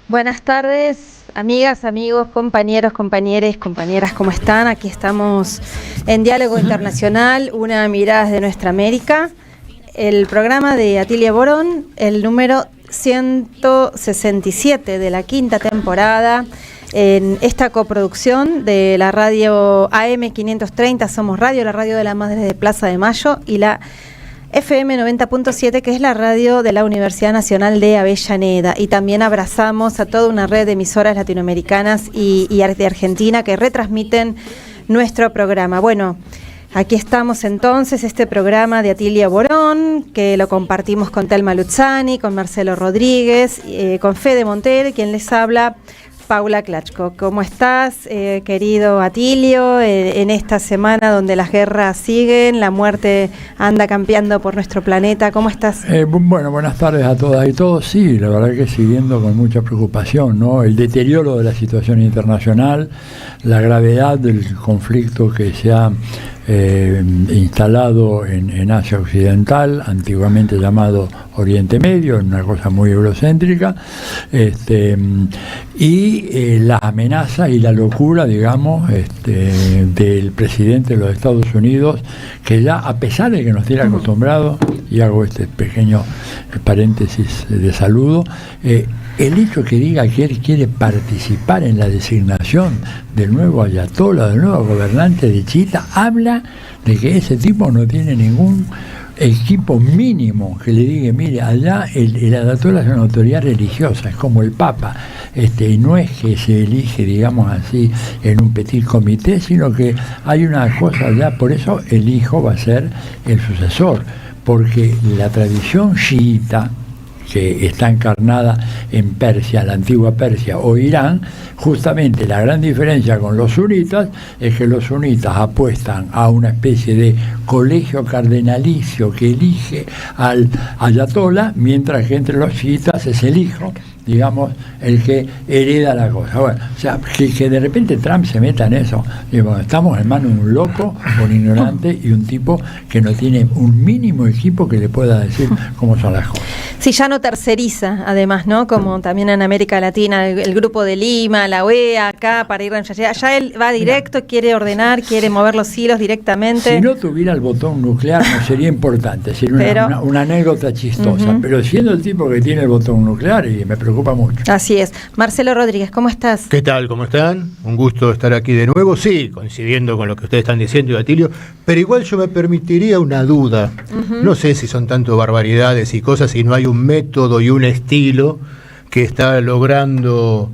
Buenas tardes, amigas, amigos, compañeros, compañeras, ¿cómo están? Aquí estamos en Diálogo Internacional, una mirada de nuestra América, el programa de Atilia Borón, el número 167 de la quinta temporada, en esta coproducción de la radio AM 530, Somos Radio, la radio de la Madre de Plaza de Mayo, y la FM 90.7, que es la radio de la Universidad Nacional de Avellaneda. Y también abrazamos a toda una red de emisoras latinoamericanas y de Argentina que retransmiten nuestro programa. Bueno, aquí estamos entonces, este programa de Atilia Borón, que lo compartimos con Telma Luzzani, con Marcelo Rodríguez, con Fede Monter, quien les habla, Paula Klachko. ¿Cómo estás, querido Atilio, en esta semana donde las guerras siguen, la muerte anda campeando por nuestro planeta? ¿Cómo estás? Bueno, buenas tardes a todas y todos. Sí, la verdad que siguiendo con mucha preocupación, ¿no? El deterioro de la situación internacional, la gravedad del conflicto que se ha instalado en Asia Occidental, antiguamente llamado Oriente Medio, una cosa muy eurocéntrica, y la amenaza y la locura, digamos, del presidente de los Estados Unidos, que ya, a pesar de que nos tiene acostumbrados, y hago este pequeño paréntesis de saludo, el hecho que diga que él quiere participar en la designación del nuevo ayatolá, del nuevo gobernante de Chiita, habla de que ese tipo no tiene ningún equipo mínimo que le diga, mire, allá el ayatolá es una autoridad religiosa, es como el Papa, y no es que se elige, digamos así, en un petit comité, sino que hay una cosa allá, por eso el hijo va a ser el sucesor, porque la tradición chiita, que está encarnada en Persia, la antigua Persia o Irán, justamente la gran diferencia con los sunitas es que los sunitas apuestan a una especie de colegio cardenalicio que elige al ayatolá, mientras que entre los chiitas es el hijo, digamos, el que hereda la cosa. Bueno, o sea, que de repente Trump se meta en eso. Bueno, estamos en manos de un loco, un ignorante y un tipo que no tiene un mínimo equipo que le pueda decir cómo son las cosas. Sí, ya no terceriza, además, ¿no? Como también en América Latina, el Grupo de Lima, la OEA, acá, para ir allá. Ya él va directo, quiere ordenar, quiere mover los hilos directamente. Si no tuviera el botón nuclear no sería importante, sería una anécdota chistosa, pero siendo el tipo que tiene el botón nuclear, y me preocupa mucho. Así es. Marcelo Rodríguez, ¿cómo estás? ¿Qué tal? ¿Cómo están? Un gusto estar aquí de nuevo. Sí, coincidiendo con lo que ustedes están diciendo, Atilio, pero igual yo me permitiría una duda. No sé si son tanto barbaridades y cosas, si no hay un método y un estilo que está logrando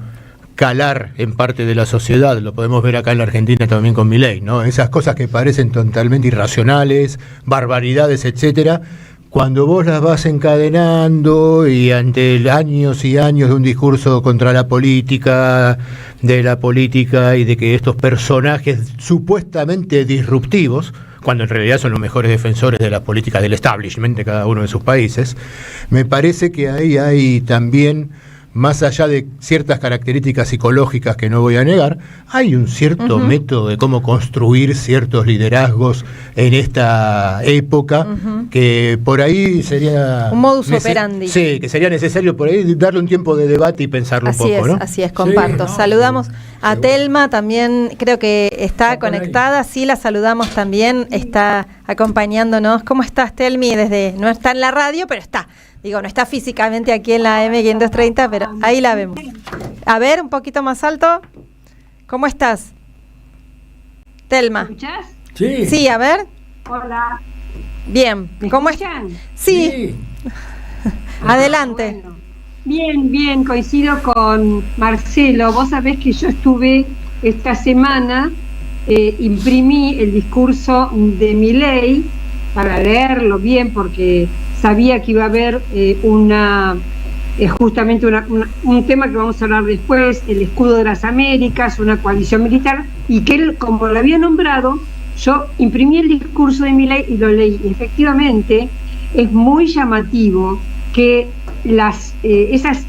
calar en parte de la sociedad. Lo podemos ver acá en la Argentina también con Milei, ¿no? Esas cosas que parecen totalmente irracionales, barbaridades, etcétera, cuando vos las vas encadenando y ante años y años de un discurso contra la política, de la política y de que estos personajes supuestamente disruptivos, cuando en realidad son los mejores defensores de la política del establishment de cada uno de sus países, me parece que ahí hay también, más allá de ciertas características psicológicas que no voy a negar, hay un cierto método de cómo construir ciertos liderazgos en esta época, que por ahí sería... un modus operandi. Sí, que sería necesario por ahí darle un tiempo de debate y pensarlo un poco, ¿no? Así es, comparto. Sí, saludamos a Telma, también creo que está conectada, sí, la saludamos también, está acompañándonos. ¿Cómo estás, Telmi? No está en la radio, pero está. Digo, no está físicamente aquí en la M530, pero ahí la vemos. A ver, un poquito más alto. ¿Cómo estás, Telma? ¿Me escuchás? Sí. Sí, a ver. Hola. Bien. ¿Cómo están? Sí. Adelante. Bueno. Bien, coincido con Marcelo. Vos sabés que yo estuve esta semana, imprimí el discurso de Milei para leerlo bien, porque sabía que iba a haber justamente un tema que vamos a hablar después, el escudo de las Américas, una coalición militar, y que él, como lo había nombrado, yo imprimí el discurso de Milei y lo leí. Efectivamente, es muy llamativo que esas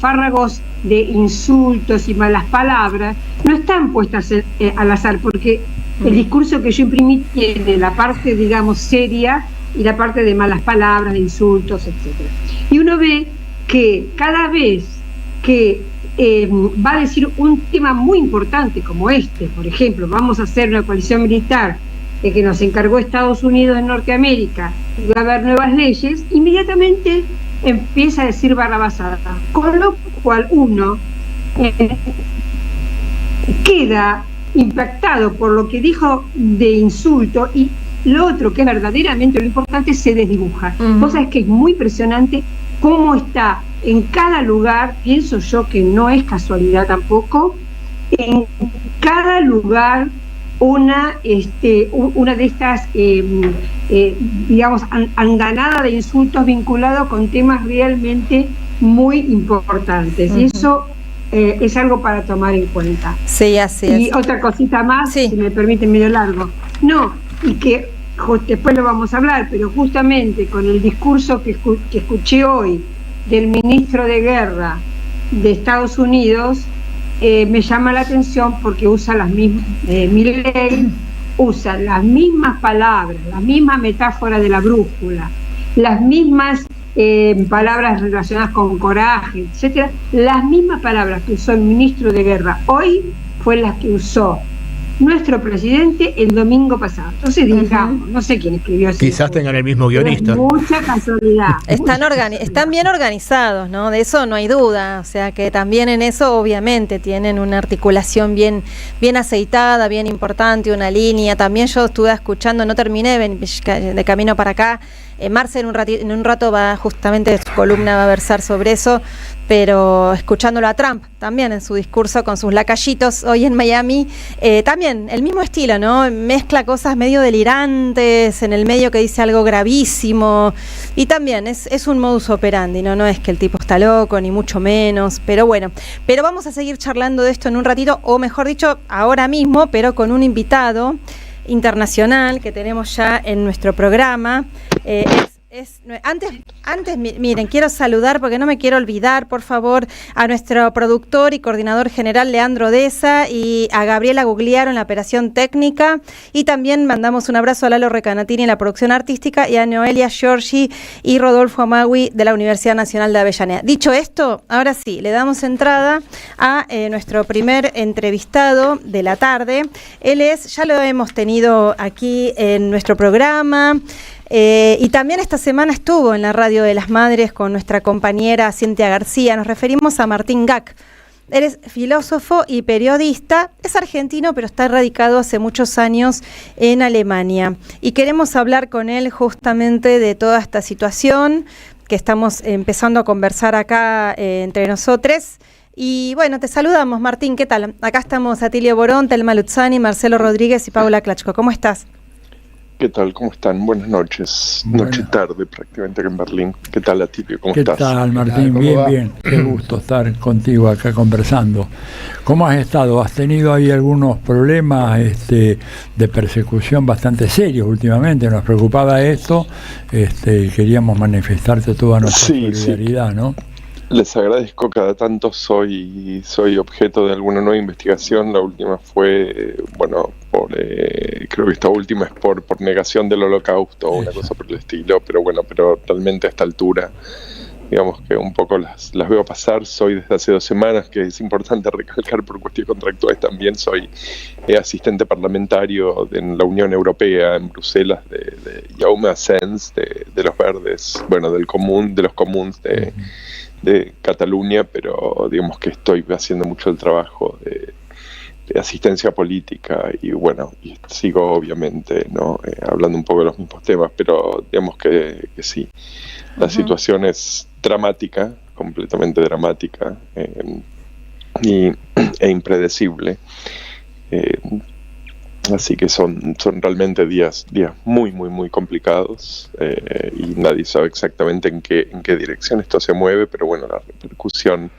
fárragos de insultos y malas palabras no están puestas al azar, porque el discurso que yo imprimí tiene la parte, digamos, seria y la parte de malas palabras, de insultos, etc. Y uno ve que cada vez que va a decir un tema muy importante como este, por ejemplo, vamos a hacer una coalición militar que nos encargó Estados Unidos de Norteamérica, y va a haber nuevas leyes, inmediatamente empieza a decir barrabasada, con lo cual uno queda impactado por lo que dijo de insulto, y lo otro, que es verdaderamente lo importante, se desdibuja. Vos sabés que es muy impresionante cómo está en cada lugar, pienso yo que no es casualidad tampoco, en cada lugar una de estas, digamos, andanada de insultos vinculados con temas realmente muy importantes. Y eso es algo para tomar en cuenta. Sí, así es. Y otra cosita más, si me permite, medio largo. No, y que después lo vamos a hablar, pero justamente con el discurso que escuché hoy del ministro de Guerra de Estados Unidos, me llama la atención porque usa las mismas, Milei usa las mismas palabras, la misma metáfora de la brújula, las mismas palabras relacionadas con coraje, etcétera, las mismas palabras que usó el ministro de Guerra hoy fue las que usó nuestro presidente el domingo pasado. Entonces, digamos, no sé quién escribió eso. Quizás tengan el mismo guionista. Mucha casualidad. Están bien organizados, ¿no? De eso no hay duda. O sea que también en eso, obviamente, tienen una articulación bien aceitada, bien importante, una línea. También yo estuve escuchando, no terminé de camino para acá. Marce en un rato va, justamente su columna va a versar sobre eso, pero escuchándolo a Trump también en su discurso con sus lacayitos hoy en Miami, también el mismo estilo, ¿no? Mezcla cosas medio delirantes, en el medio que dice algo gravísimo, y también es un modus operandi, ¿no? No es que el tipo está loco, ni mucho menos, pero bueno. Pero vamos a seguir charlando de esto en un ratito, o mejor dicho, ahora mismo, pero con un invitado internacional que tenemos ya en nuestro programa. Antes, miren, quiero saludar, porque no me quiero olvidar, por favor, a nuestro productor y coordinador general Leandro Deza, y a Gabriela Gugliaro en la operación técnica, y también mandamos un abrazo a Lalo Recanatini en la producción artística, y a Noelia Giorgi y Rodolfo Amagui de la Universidad Nacional de Avellaneda. Dicho esto, ahora sí, le damos entrada a nuestro primer entrevistado de la tarde. Él ya lo hemos tenido aquí en nuestro programa, y también esta semana estuvo en la Radio de las Madres con nuestra compañera Cintia García. Nos referimos a Martín Gack. Él es filósofo y periodista, es argentino, pero está radicado hace muchos años en Alemania. Y queremos hablar con él justamente de toda esta situación que estamos empezando a conversar acá entre nosotros. Y bueno, te saludamos, Martín, ¿qué tal? Acá estamos Atilio Borón, Telma Luzzani, Marcelo Rodríguez y Paula Klachko. ¿Cómo estás? ¿Qué tal? ¿Cómo están? Buenas noches. Noche tarde prácticamente acá en Berlín. ¿Qué tal, Atilio? ¿Cómo estás? ¿Qué tal, Martín? Bien. Qué gusto estar contigo acá conversando. ¿Cómo has estado? ¿Has tenido ahí algunos problemas de persecución bastante serios últimamente? Nos preocupaba esto. Queríamos manifestarte toda nuestra solidaridad, sí. ¿no? Les agradezco, cada tanto soy objeto de alguna nueva investigación. La última fue, creo que esta última es por negación del Holocausto o una cosa por el estilo, pero realmente a esta altura, digamos que un poco las veo pasar. Soy desde hace 2 semanas, que es importante recalcar por cuestiones contractuales también, soy asistente parlamentario en la Unión Europea en Bruselas de Jaume Asens, de los Verdes, de los comuns de Cataluña, pero digamos que estoy haciendo mucho el trabajo de asistencia política y sigo obviamente hablando un poco de los mismos temas, pero digamos que sí, la situación es dramática, completamente dramática, e impredecible, así que son realmente días muy muy muy complicados, y nadie sabe exactamente en qué dirección esto se mueve, pero la repercusión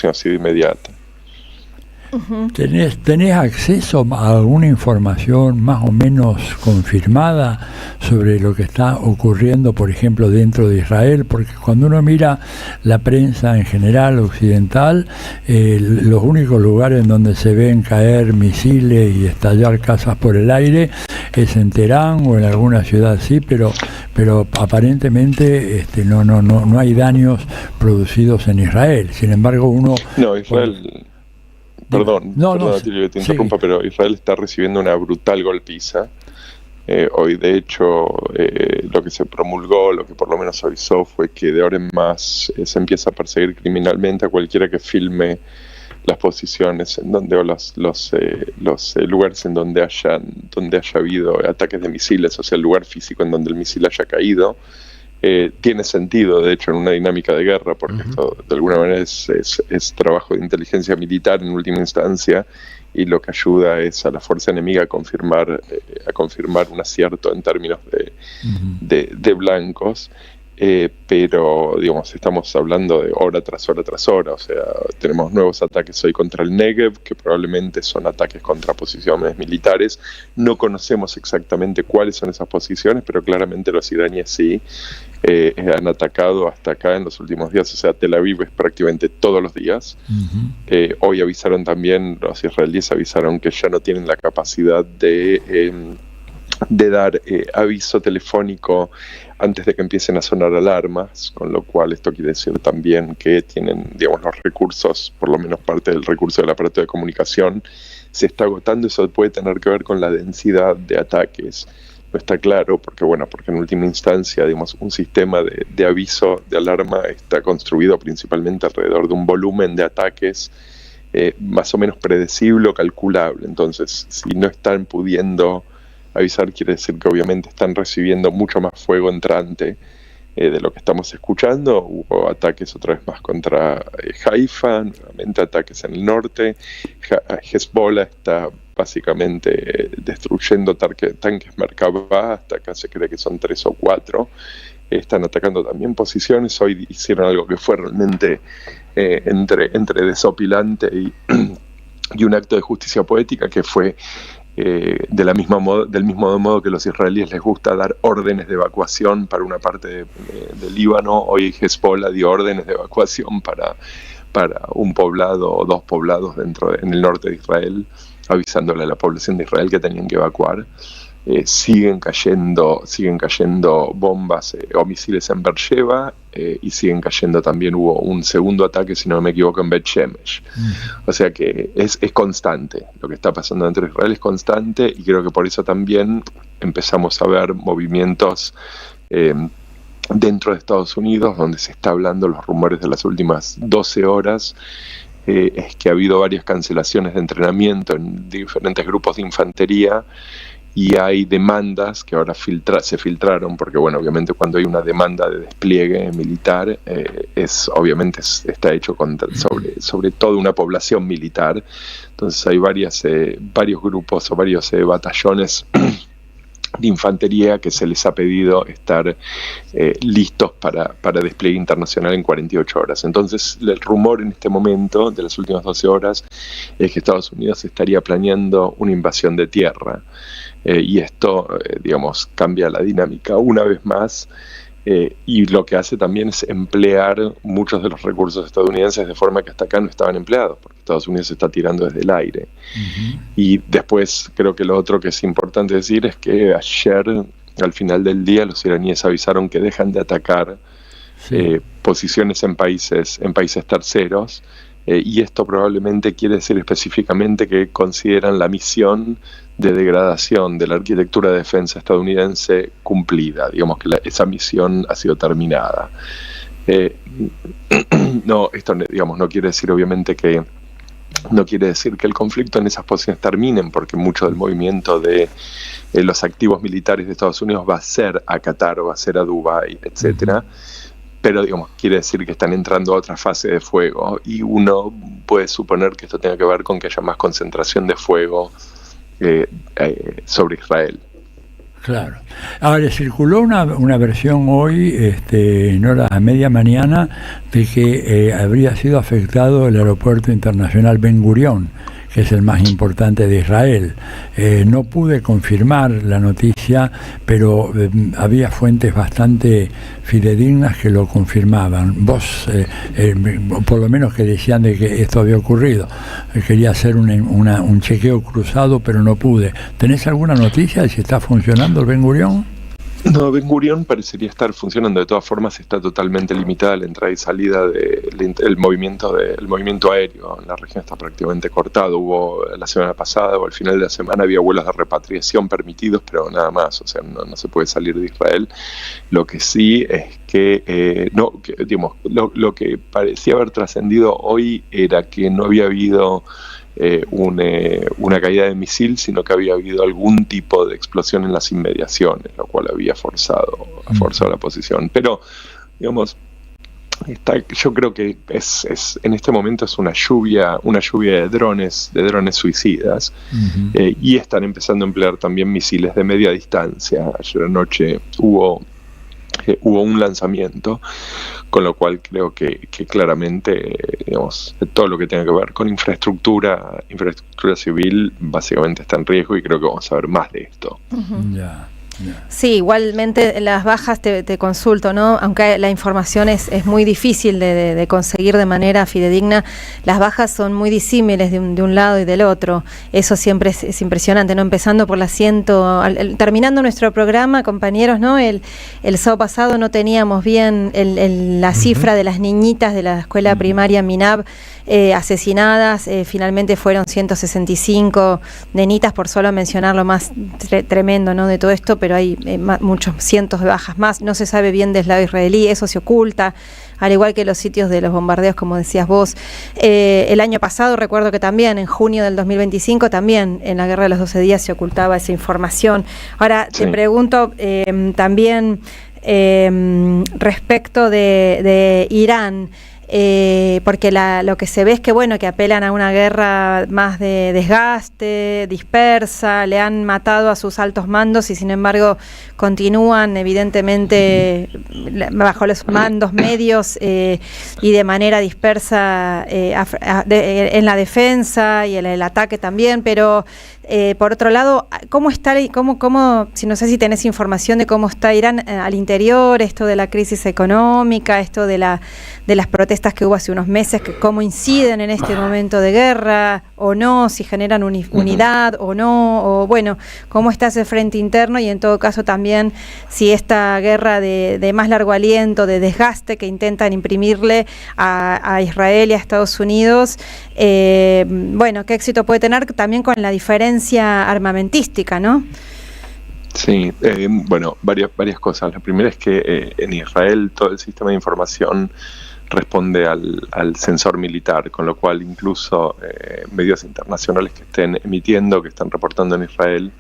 ha sido inmediata. ¿Tenés acceso a alguna información más o menos confirmada sobre lo que está ocurriendo, por ejemplo, dentro de Israel? Porque cuando uno mira la prensa en general occidental, los únicos lugares en donde se ven caer misiles y estallar casas por el aire es en Teherán o en alguna ciudad así, pero aparentemente no hay daños producidos en Israel. Sin embargo, Israel... Perdón, que te interrumpa, sí. Pero Israel está recibiendo una brutal golpiza. Hoy, de hecho, lo que se promulgó, lo que por lo menos se avisó, fue que de ahora en más se empieza a perseguir criminalmente a cualquiera que filme las posiciones en donde, o los lugares en donde haya habido ataques de misiles, o sea, el lugar físico en donde el misil haya caído. Tiene sentido, de hecho, en una dinámica de guerra, porque esto de alguna manera es trabajo de inteligencia militar en última instancia, y lo que ayuda es a la fuerza enemiga a confirmar un acierto en términos de blancos. Pero digamos, estamos hablando de hora tras hora tras hora, o sea, tenemos nuevos ataques hoy contra el Negev, que probablemente son ataques contra posiciones militares. No conocemos exactamente cuáles son esas posiciones, pero claramente los iraníes sí han atacado hasta acá en los últimos días, o sea, Tel Aviv es prácticamente todos los días. Hoy avisaron también, los israelíes avisaron que ya no tienen la capacidad de dar aviso telefónico antes de que empiecen a sonar alarmas, con lo cual esto quiere decir también que tienen, digamos, los recursos, por lo menos parte del recurso del aparato de comunicación, se está agotando. Eso puede tener que ver con la densidad de ataques. No está claro, porque en última instancia, digamos, un sistema de aviso, de alarma, está construido principalmente alrededor de un volumen de ataques más o menos predecible o calculable. Entonces, si no están pudiendo avisar, quiere decir que obviamente están recibiendo mucho más fuego entrante de lo que estamos escuchando. Hubo ataques otra vez más contra Haifa, nuevamente ataques en el norte. Hezbollah está básicamente destruyendo tanques Merkavah, hasta acá se cree que son 3 o 4. Están atacando también posiciones. Hoy hicieron algo que fue realmente entre desopilante y un acto de justicia poética, que fue del mismo modo que los israelíes les gusta dar órdenes de evacuación para una parte de Líbano. Hoy Hezbollah dio órdenes de evacuación para un poblado o 2 poblados en el norte de Israel, avisándole a la población de Israel que tenían que evacuar. Siguen cayendo bombas o misiles en Beersheba, y siguen cayendo también. Hubo un segundo ataque, si no me equivoco, en Bet Shemesh. O sea que es constante. Lo que está pasando dentro de Israel es constante, y creo que por eso también empezamos a ver movimientos dentro de Estados Unidos, donde se está hablando, los rumores de las últimas 12 horas, es que ha habido varias cancelaciones de entrenamiento en diferentes grupos de infantería. Y hay demandas que ahora se filtraron, porque obviamente cuando hay una demanda de despliegue militar, está hecho sobre toda una población militar. Entonces hay varios grupos o varios batallones de infantería que se les ha pedido estar listos para despliegue internacional en 48 horas. Entonces el rumor en este momento, de las últimas 12 horas, es que Estados Unidos estaría planeando una invasión de tierra. Y esto, cambia la dinámica una vez más, y lo que hace también es emplear muchos de los recursos estadounidenses de forma que hasta acá no estaban empleados, porque Estados Unidos se está tirando desde el aire. Y después creo que lo otro que es importante decir es que ayer, al final del día, los iraníes avisaron que dejan de atacar posiciones en países terceros. Y esto probablemente quiere decir específicamente que consideran la misión de degradación de la arquitectura de defensa estadounidense cumplida. Digamos que esa misión ha sido terminada. No, esto no quiere decir obviamente que el conflicto en esas posiciones terminen, porque mucho del movimiento de los activos militares de Estados Unidos va a ser a Qatar o va a ser a Dubái, etcétera. Pero quiere decir que están entrando a otra fase de fuego, y uno puede suponer que esto tenga que ver con que haya más concentración de fuego sobre Israel. Claro. Ahora, circuló una versión hoy, en hora a media mañana, de que habría sido afectado el aeropuerto internacional Ben Gurión, que es el más importante de Israel. No pude confirmar la noticia, pero había fuentes bastante fidedignas que lo confirmaban. Vos, por lo menos que decían de que esto había ocurrido. Quería hacer un chequeo cruzado, pero no pude. ¿Tenés alguna noticia de si está funcionando el Ben Gurión? No, Ben Gurión parecería estar funcionando. De todas formas, está totalmente limitada la entrada y salida del movimiento aéreo. En la región está prácticamente cortado. Hubo la semana pasada o al final de la semana había vuelos de repatriación permitidos, pero nada más. O sea, no se puede salir de Israel. Lo que sí es que, lo que parecía haber trascendido hoy era que no había habido una caída de misil, sino que había habido algún tipo de explosión en las inmediaciones, lo cual había forzado la posición. Pero, digamos, yo creo que en este momento es una lluvia de drones suicidas, y están empezando a emplear también misiles de media distancia. Ayer anoche hubo un lanzamiento, con lo cual creo que claramente, digamos, todo lo que tenga que ver con infraestructura civil básicamente está en riesgo, y creo que vamos a ver más de esto. Sí, igualmente las bajas te consulto, ¿no? Aunque la información es muy difícil de conseguir de manera fidedigna, las bajas son muy disímiles de un lado y del otro. Eso siempre es impresionante, ¿no? Empezando por terminando nuestro programa, compañeros, ¿no? El sábado pasado no teníamos bien la cifra de las niñitas de la escuela primaria Minab asesinadas. Finalmente fueron 165 nenitas, por solo mencionar lo más tremendo, ¿no? De todo esto, pero hay muchos cientos de bajas más. No se sabe bien del lado israelí, eso se oculta, al igual que los sitios de los bombardeos, como decías vos. El año pasado recuerdo que también, en junio del 2025, también en la Guerra de los 12 días se ocultaba esa información. Ahora, sí, te pregunto también respecto de Irán, porque lo que se ve es que que apelan a una guerra más de desgaste, dispersa, le han matado a sus altos mandos y sin embargo continúan evidentemente bajo los mandos medios y de manera dispersa en la defensa y en el ataque también, pero por otro lado, ¿cómo está, si no sé si tenés información de cómo está Irán al interior, esto de la crisis económica, esto de las protestas que hubo hace unos meses, que cómo inciden en este momento de guerra o no, si generan unidad o no, o cómo está ese frente interno, y en todo caso también si esta guerra de más largo aliento, de desgaste que intentan imprimirle a Israel y a Estados Unidos, qué éxito puede tener también con la diferencia armamentística, ¿no? Sí, varias cosas. La primera es que en Israel todo el sistema de información responde al sensor militar, con lo cual incluso medios internacionales que estén emitiendo, que están reportando en Israel,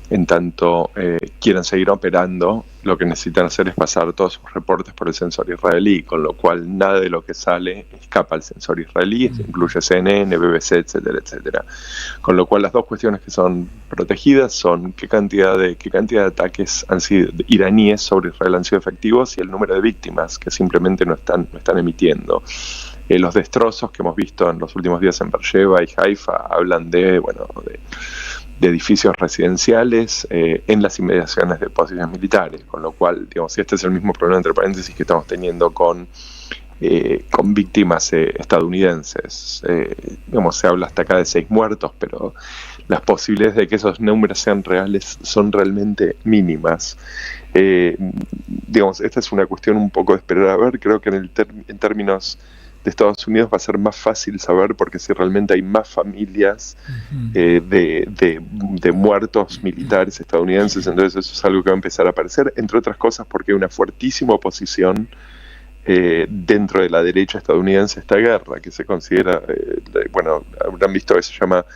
en tanto quieran seguir operando, lo que necesitan hacer es pasar todos sus reportes por el sensor israelí, con lo cual nada de lo que sale escapa al sensor israelí, incluye CNN, BBC, etcétera, etcétera. Con lo cual las dos cuestiones que son protegidas son qué cantidad de ataques iraníes sobre Israel han sido efectivos y el número de víctimas que simplemente no están emitiendo. Los destrozos que hemos visto en los últimos días en Beersheba y Haifa hablan de edificios residenciales en las inmediaciones de posiciones militares, con lo cual, digamos, este es el mismo problema, entre paréntesis, que estamos teniendo con víctimas estadounidenses. Se habla hasta acá de 6 muertos, pero las posibilidades de que esos números sean reales son realmente mínimas. Esta es una cuestión un poco de esperar a ver. Creo que en términos de Estados Unidos va a ser más fácil saber, porque si realmente hay más familias de muertos militares estadounidenses, entonces eso es algo que va a empezar a aparecer, entre otras cosas porque hay una fuertísima oposición dentro de la derecha estadounidense a esta guerra, que se considera, habrán visto que se llama,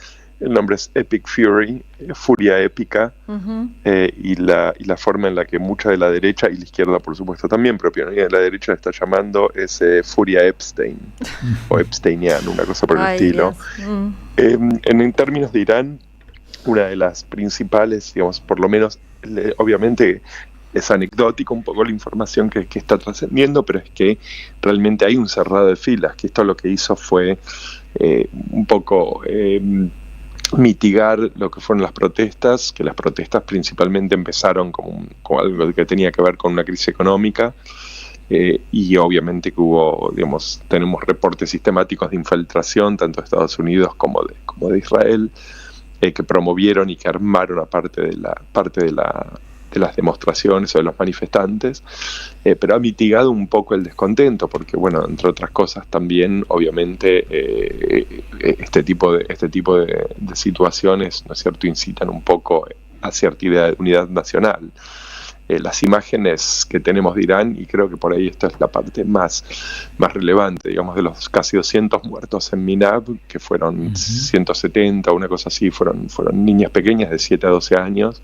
el nombre es Epic Fury, furia épica, y la forma en la que mucha de la derecha, y la izquierda por supuesto también, pero de la derecha está llamando es furia Epstein, o Epsteiniano, una cosa por el estilo. En términos de Irán, una de las principales, digamos, por lo menos, obviamente es anecdótico un poco la información que está trascendiendo, pero es que realmente hay un cerrado de filas, que esto lo que hizo fue un poco mitigar lo que fueron las protestas, que las protestas principalmente empezaron como algo que tenía que ver con una crisis económica, y obviamente que hubo, digamos, tenemos reportes sistemáticos de infiltración tanto de Estados Unidos como de Israel, que promovieron y que armaron a parte de las demostraciones o de los manifestantes, pero ha mitigado un poco el descontento, porque bueno, entre otras cosas también, obviamente, este tipo de situaciones, ¿no es cierto?, incitan un poco a cierta idea de unidad nacional. Las imágenes que tenemos de Irán, y creo que por ahí esta es la parte más relevante, digamos, de los casi 200 muertos en Minab, que fueron 170, una cosa así, fueron niñas pequeñas de 7 a 12 años.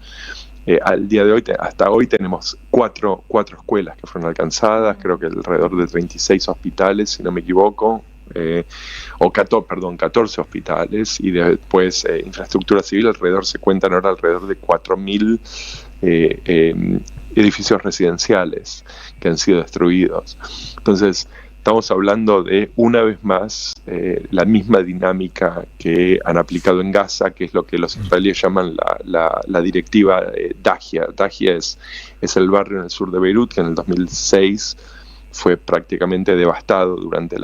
Al día de hoy, hasta hoy tenemos cuatro escuelas que fueron alcanzadas, creo que alrededor de 36 hospitales, si no me equivoco, o 14 hospitales, y después infraestructura civil, se cuentan ahora alrededor de 4.000 edificios residenciales que han sido destruidos. Entonces, estamos hablando de, una vez más, la misma dinámica que han aplicado en Gaza, que es lo que los israelíes llaman la directiva Dahia. Dahia es el barrio en el sur de Beirut que en el 2006 fue prácticamente devastado durante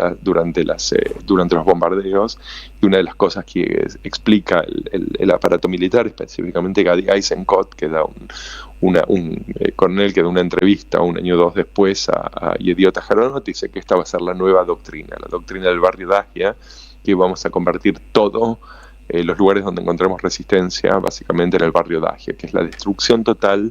los bombardeos, y una de las cosas que explica el aparato militar, específicamente Gadi Eisenkot, que da un coronel que da una entrevista un año o dos después a Yediot Aharonot, dice que esta va a ser la nueva doctrina, la doctrina del barrio Dahia, que vamos a convertir todo los lugares donde encontremos resistencia básicamente en el barrio Dahia, que es la destrucción total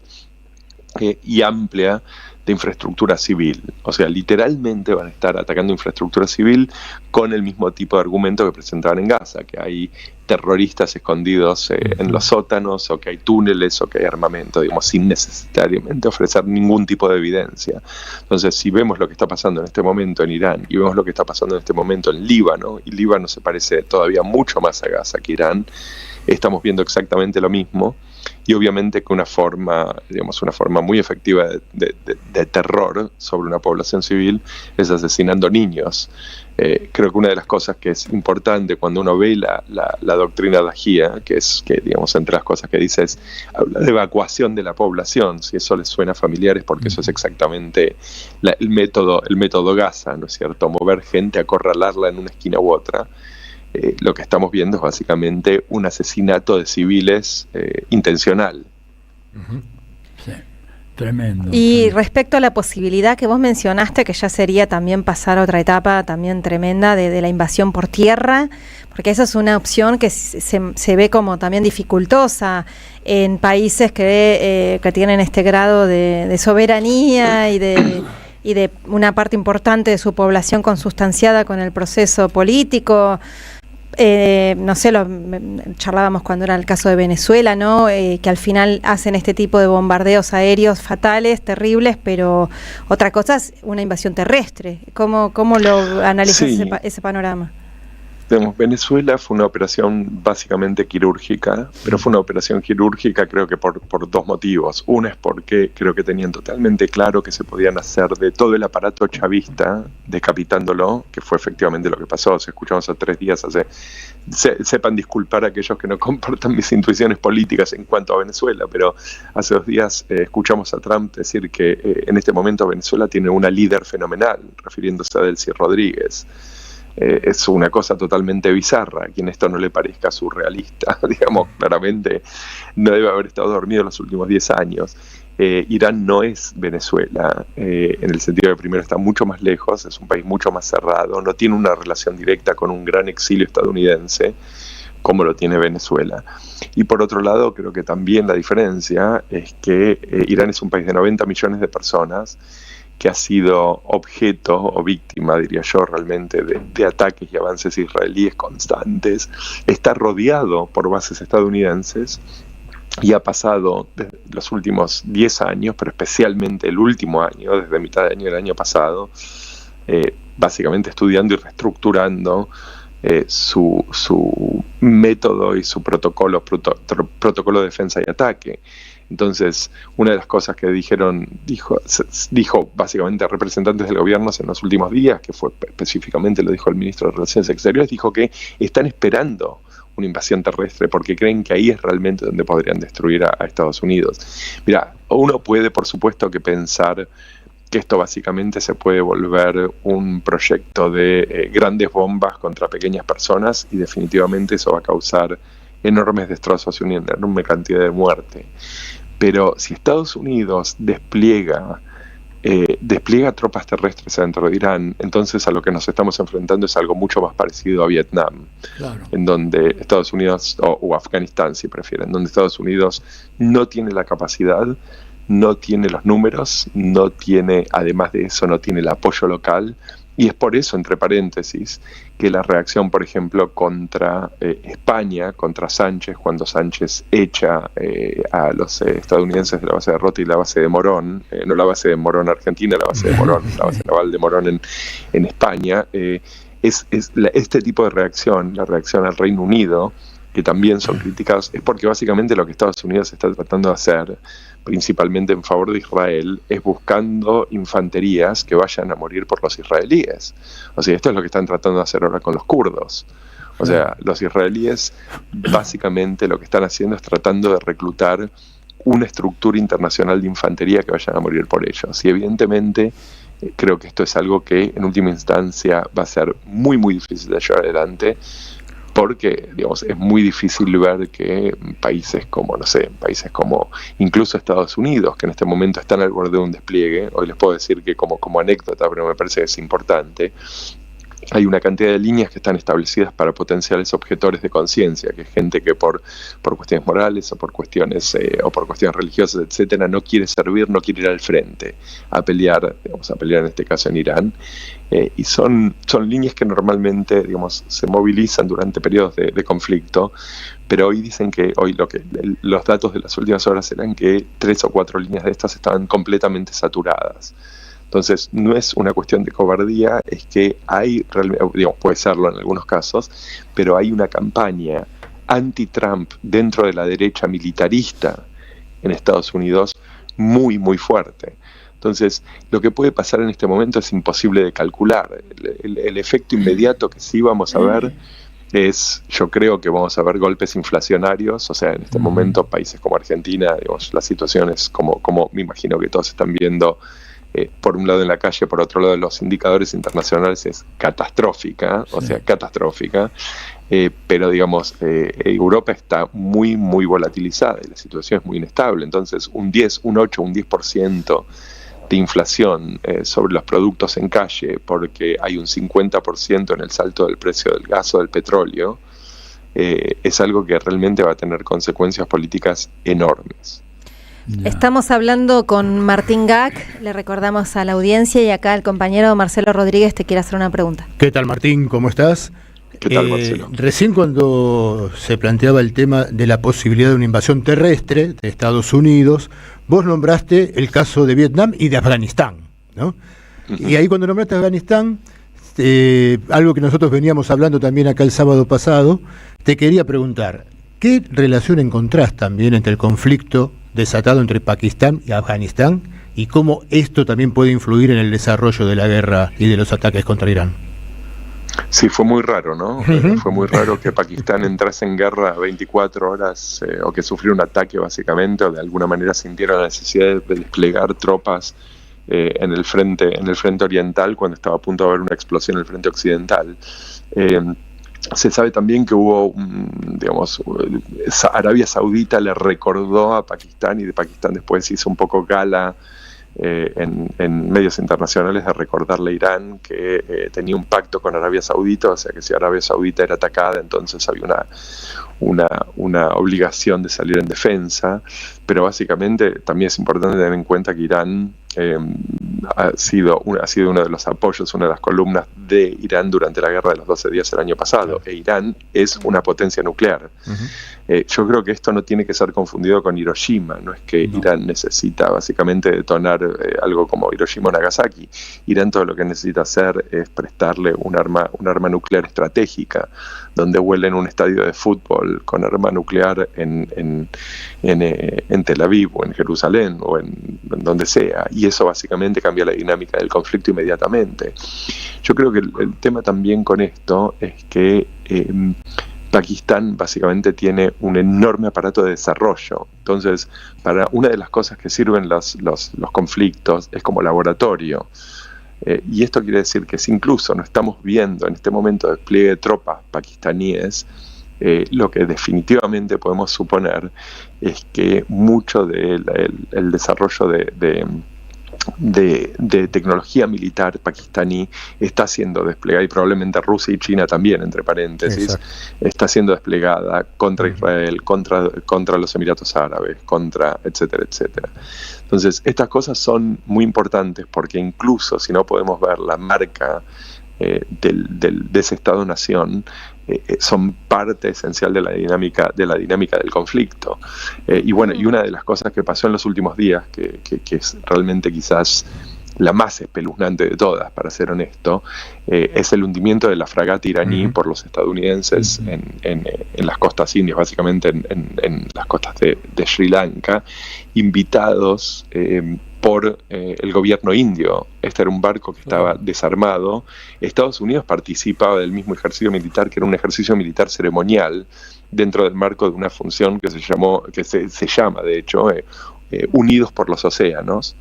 y amplia de infraestructura civil. O sea, literalmente van a estar atacando infraestructura civil con el mismo tipo de argumento que presentaban en Gaza, que hay terroristas escondidos en los sótanos, o que hay túneles, o que hay armamento, digamos, sin necesariamente ofrecer ningún tipo de evidencia. Entonces, si vemos lo que está pasando en este momento en Irán, y vemos lo que está pasando en este momento en Líbano, y Líbano se parece todavía mucho más a Gaza que Irán, estamos viendo exactamente lo mismo. Y obviamente que una forma muy efectiva de terror sobre una población civil es asesinando niños. Creo que una de las cosas que es importante cuando uno ve la doctrina Dahia, que digamos, entre las cosas que dice es, habla de evacuación de la población. Si eso les suena familiar es porque eso es exactamente el método Gaza, ¿no es cierto? Mover gente, acorralarla en una esquina u otra. Lo que estamos viendo es básicamente un asesinato de civiles intencional. Sí, tremendo. Y respecto a la posibilidad que vos mencionaste, que ya sería también pasar a otra etapa también tremenda de la invasión por tierra, porque esa es una opción que se ve como también dificultosa en países que tienen este grado de soberanía y de una parte importante de su población consustanciada con el proceso político. No sé, charlábamos cuando era el caso de Venezuela, ¿no? Que al final hacen este tipo de bombardeos aéreos fatales, terribles, pero otra cosa es una invasión terrestre. ¿Cómo lo analizas ese panorama? Venezuela fue una operación básicamente quirúrgica, pero fue una operación quirúrgica creo que por dos motivos. Uno es porque creo que tenían totalmente claro que se podían hacer de todo el aparato chavista, decapitándolo, que fue efectivamente lo que pasó. Se escuchamos hace 3 días, sepan disculpar a aquellos que no compartan mis intuiciones políticas en cuanto a Venezuela, pero hace 2 días escuchamos a Trump decir que en este momento Venezuela tiene una líder fenomenal, refiriéndose a Delcy Rodríguez. Es una cosa totalmente bizarra. A quien esto no le parezca surrealista, digamos, claramente no debe haber estado dormido los últimos 10 años. Irán no es Venezuela, en el sentido de que primero está mucho más lejos, es un país mucho más cerrado, no tiene una relación directa con un gran exilio estadounidense como lo tiene Venezuela. Y por otro lado, creo que también la diferencia es que Irán es un país de 90 millones de personas que ha sido objeto o víctima, diría yo, realmente de ataques y avances israelíes constantes. Está rodeado por bases estadounidenses y ha pasado desde los últimos 10 años, pero especialmente el último año, desde mitad de año del año pasado, básicamente estudiando y reestructurando su método y su protocolo de defensa y ataque. Entonces, una de las cosas que dijo básicamente a representantes del gobierno en los últimos días, que fue específicamente lo dijo el ministro de Relaciones Exteriores, dijo que están esperando una invasión terrestre porque creen que ahí es realmente donde podrían destruir a Estados Unidos. Mira, uno puede, por supuesto, que pensar que esto básicamente se puede volver un proyecto de grandes bombas contra pequeñas personas, y definitivamente eso va a causar enormes destrozos y una enorme cantidad de muerte. Pero si Estados Unidos despliega tropas terrestres dentro de Irán, entonces a lo que nos estamos enfrentando es algo mucho más parecido a Vietnam, claro, en donde Estados Unidos, o Afganistán si prefieren, donde Estados Unidos no tiene la capacidad, no tiene los números, no tiene, además de eso, no tiene el apoyo local. Y es por eso, entre paréntesis, que la reacción, por ejemplo, contra España, contra Sánchez, cuando Sánchez echa a los estadounidenses de la base de Rota y la base de Morón, no la base de Morón Argentina, la base de Morón, la base naval de Morón en España, este tipo de reacción, la reacción al Reino Unido, que también son criticados, es porque básicamente lo que Estados Unidos está tratando de hacer, principalmente en favor de Israel, es buscando infanterías que vayan a morir por los israelíes. O sea, esto es lo que están tratando de hacer ahora con los kurdos. O sea, los israelíes básicamente lo que están haciendo es tratando de reclutar una estructura internacional de infantería que vayan a morir por ellos. Y evidentemente creo que esto es algo que en última instancia va a ser muy, muy difícil de llevar adelante, porque, digamos, es muy difícil ver que países como incluso Estados Unidos, que en este momento están al borde de un despliegue, hoy les puedo decir que como anécdota, pero me parece que es importante, hay una cantidad de líneas que están establecidas para potenciales objetores de conciencia, que es gente que por cuestiones morales o por cuestiones religiosas, etcétera, no quiere servir, no quiere ir al frente a pelear en este caso en Irán. Y son líneas que normalmente, digamos, se movilizan durante periodos de conflicto, pero hoy dicen que los datos de las últimas horas eran que 3 o 4 líneas de estas estaban completamente saturadas. Entonces, no es una cuestión de cobardía, es que hay, digamos, puede serlo en algunos casos, pero hay una campaña anti-Trump dentro de la derecha militarista en Estados Unidos muy, muy fuerte. Entonces, lo que puede pasar en este momento es imposible de calcular. El efecto inmediato que sí vamos a ver yo creo que vamos a ver golpes inflacionarios. O sea, en este momento países como Argentina, digamos, la situación es como me imagino que todos están viendo, por un lado en la calle, por otro lado los indicadores internacionales, es catastrófica, o sea, catastrófica, pero digamos, Europa está muy, muy volatilizada y la situación es muy inestable. Entonces, un 8, un 10% de inflación sobre los productos en calle, porque hay un 50% en el salto del precio del gas o del petróleo, es algo que realmente va a tener consecuencias políticas enormes. Ya. Estamos hablando con Martín Gac, le recordamos a la audiencia, y acá el compañero Marcelo Rodríguez te quiere hacer una pregunta. ¿Qué tal, Martín? ¿Cómo estás? ¿Qué tal, Marcelo? Recién cuando se planteaba el tema de la posibilidad de una invasión terrestre de Estados Unidos, vos nombraste el caso de Vietnam y de Afganistán, ¿no? Uh-huh. Y ahí cuando nombraste Afganistán, algo que nosotros veníamos hablando también acá el sábado pasado, te quería preguntar, ¿qué relación encontrás también entre el conflicto desatado entre Pakistán y Afganistán y cómo esto también puede influir en el desarrollo de la guerra y de los ataques contra Irán? Sí, fue muy raro, ¿no? Uh-huh. Fue muy raro que Pakistán entrase en guerra 24 horas o que sufriera un ataque básicamente, o de alguna manera sintiera la necesidad de desplegar tropas en el frente oriental cuando estaba a punto de haber una explosión en el frente occidental. Se sabe también que hubo, Arabia Saudita le recordó a Pakistán, y de Pakistán después hizo un poco gala en medios internacionales de recordarle a Irán que tenía un pacto con Arabia Saudita, o sea que si Arabia Saudita era atacada, entonces había una obligación de salir en defensa. Pero básicamente también es importante tener en cuenta que Irán ha sido uno de los apoyos, una de las columnas de Irán durante la guerra de los 12 días el año pasado. E Irán es una potencia nuclear. Yo creo que esto no tiene que ser confundido con Hiroshima. No es que Irán necesita básicamente detonar algo como Hiroshima o Nagasaki. Irán todo lo que necesita hacer es prestarle un arma nuclear estratégica, donde vuelen un estadio de fútbol con arma nuclear en Tel Aviv o en Jerusalén o en donde sea, y eso básicamente cambia la dinámica del conflicto inmediatamente. Yo creo que el tema también con esto es que Pakistán básicamente tiene un enorme aparato de desarrollo. Entonces, para una de las cosas que sirven los conflictos es como laboratorio. Y esto quiere decir que si incluso no estamos viendo en este momento despliegue de tropas pakistaníes, lo que definitivamente podemos suponer es que mucho del desarrollo de tecnología militar pakistaní está siendo desplegada, y probablemente Rusia y China también, entre paréntesis, está siendo desplegada contra Israel, contra los Emiratos Árabes, etcétera, etcétera. Entonces, estas cosas son muy importantes porque incluso si no podemos ver la marca de ese Estado-nación, son parte esencial de la dinámica del conflicto. Y bueno, y una de las cosas que pasó en los últimos días, que es realmente quizás la más espeluznante de todas, para ser honesto, es el hundimiento de la fragata iraní por los estadounidenses en las costas indias, básicamente en las costas de Sri Lanka, invitados por el gobierno indio. Este era un barco que estaba desarmado. Estados Unidos participaba del mismo ejercicio militar, que era un ejercicio militar ceremonial, dentro del marco de una función que se llama, de hecho, Unidos por los Océanos.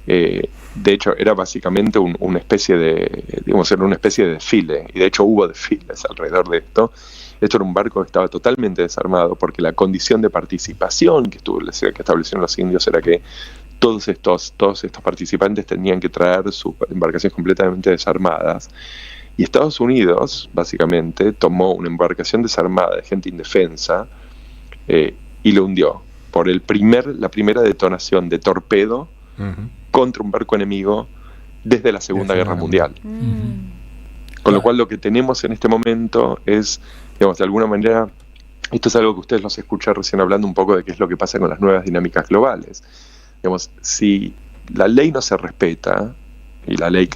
De hecho, era básicamente una especie de desfile, y de hecho hubo desfiles alrededor de esto. Esto era un barco que estaba totalmente desarmado, porque la condición de participación que establecieron los indios era que todos estos participantes tenían que traer sus embarcaciones completamente desarmadas. Y Estados Unidos, básicamente, tomó una embarcación desarmada de gente indefensa y lo hundió por la primera detonación de torpedo contra un barco enemigo desde la Segunda Guerra Mundial. Con lo cual, lo que tenemos en este momento es, digamos, de alguna manera, esto es algo que ustedes los escuchan recién hablando un poco de qué es lo que pasa con las nuevas dinámicas globales. Digamos, si la ley no se respeta, y la ley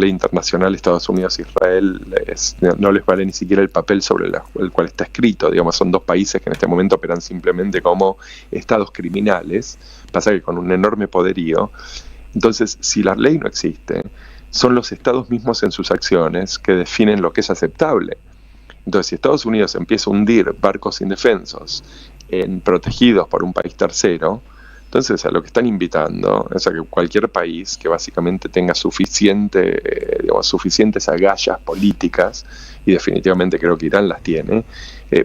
internacional, Estados Unidos e Israel, no les vale ni siquiera el papel sobre el cual está escrito. Digamos, son dos países que en este momento operan simplemente como estados criminales, pasa que con un enorme poderío. Entonces, si la ley no existe, son los estados mismos en sus acciones que definen lo que es aceptable. Entonces, si Estados Unidos empieza a hundir barcos indefensos protegidos por un país tercero, entonces a lo que están invitando es a que cualquier país que básicamente tenga suficientes agallas políticas, y definitivamente creo que Irán las tiene,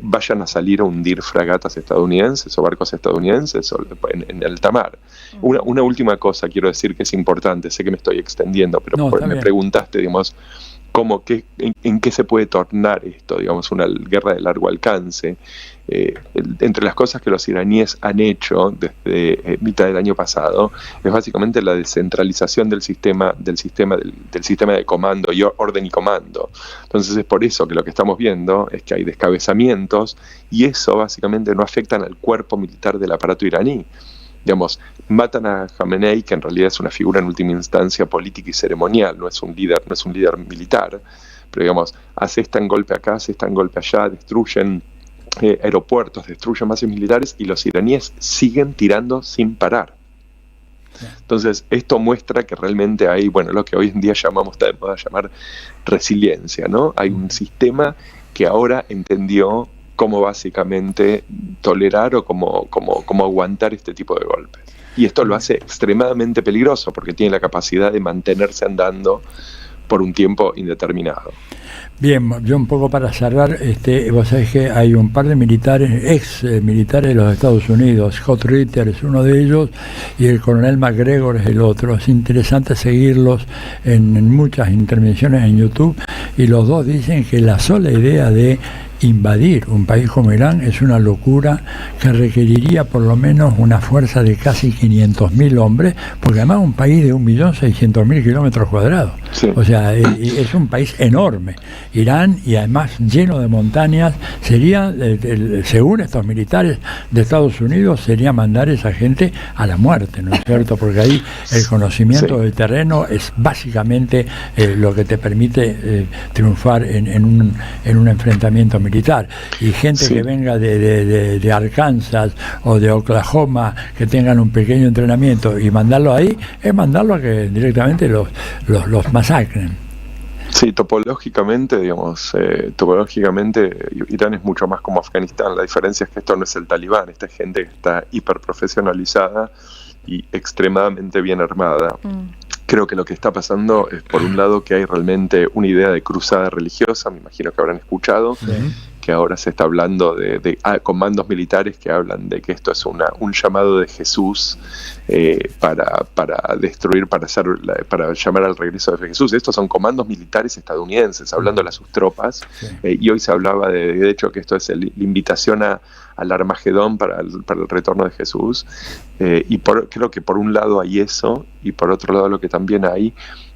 vayan a salir a hundir fragatas estadounidenses o barcos estadounidenses en alta mar. Una última cosa quiero decir que es importante, sé que me estoy extendiendo, pero me preguntaste, digamos, en qué se puede tornar esto, digamos, una guerra de largo alcance. Entre las cosas que los iraníes han hecho desde mitad del año pasado es básicamente la descentralización del sistema de comando y orden y comando. Entonces es por eso que lo que estamos viendo es que hay descabezamientos, y eso básicamente no afectan al cuerpo militar del aparato iraní. Digamos, matan a Khamenei, que en realidad es una figura en última instancia política y ceremonial, no es un líder militar, pero digamos, asestan golpe acá, asestan golpe allá, destruyen aeropuertos, destruyen bases militares, y los iraníes siguen tirando sin parar. Entonces, esto muestra que realmente hay, lo que hoy en día está de moda llamar resiliencia, ¿no? Hay un sistema que ahora entendió cómo básicamente tolerar o cómo aguantar este tipo de golpes. Y esto lo hace extremadamente peligroso porque tiene la capacidad de mantenerse andando por un tiempo indeterminado. Bien, yo un poco para cerrar, vos sabés que hay un par de ex militares de los Estados Unidos, Scott Ritter es uno de ellos y el coronel McGregor es el otro. Es interesante seguirlos en muchas intervenciones en YouTube, y los dos dicen que la sola idea de invadir un país como Irán es una locura que requeriría por lo menos una fuerza de casi 500.000 hombres, porque además es un país de 1.600.000 kilómetros cuadrados. Sí. O sea, es un país enorme. Irán, y además lleno de montañas, sería, según estos militares de Estados Unidos, sería mandar a esa gente a la muerte, ¿no es cierto? Porque ahí el conocimiento del terreno es básicamente lo que te permite triunfar en un enfrentamiento militar. Y gente que venga de Arkansas o de Oklahoma, que tengan un pequeño entrenamiento, y mandarlo ahí, es mandarlo a que directamente los masacren. Sí, topológicamente, Irán es mucho más como Afganistán. La diferencia es que esto no es el Talibán, esta es gente que está hiperprofesionalizada y extremadamente bien armada. Creo que lo que está pasando es, por un lado, que hay realmente una idea de cruzada religiosa, me imagino que habrán escuchado, que ahora se está hablando de comandos militares que hablan de que esto es un llamado de Jesús para destruir, para llamar al regreso de Jesús. Estos son comandos militares estadounidenses, hablándole a sus tropas, y hoy se hablaba de hecho que esto es la invitación al Armagedón para el retorno de Jesús, y creo que por un lado hay eso, y por otro lado lo que también hay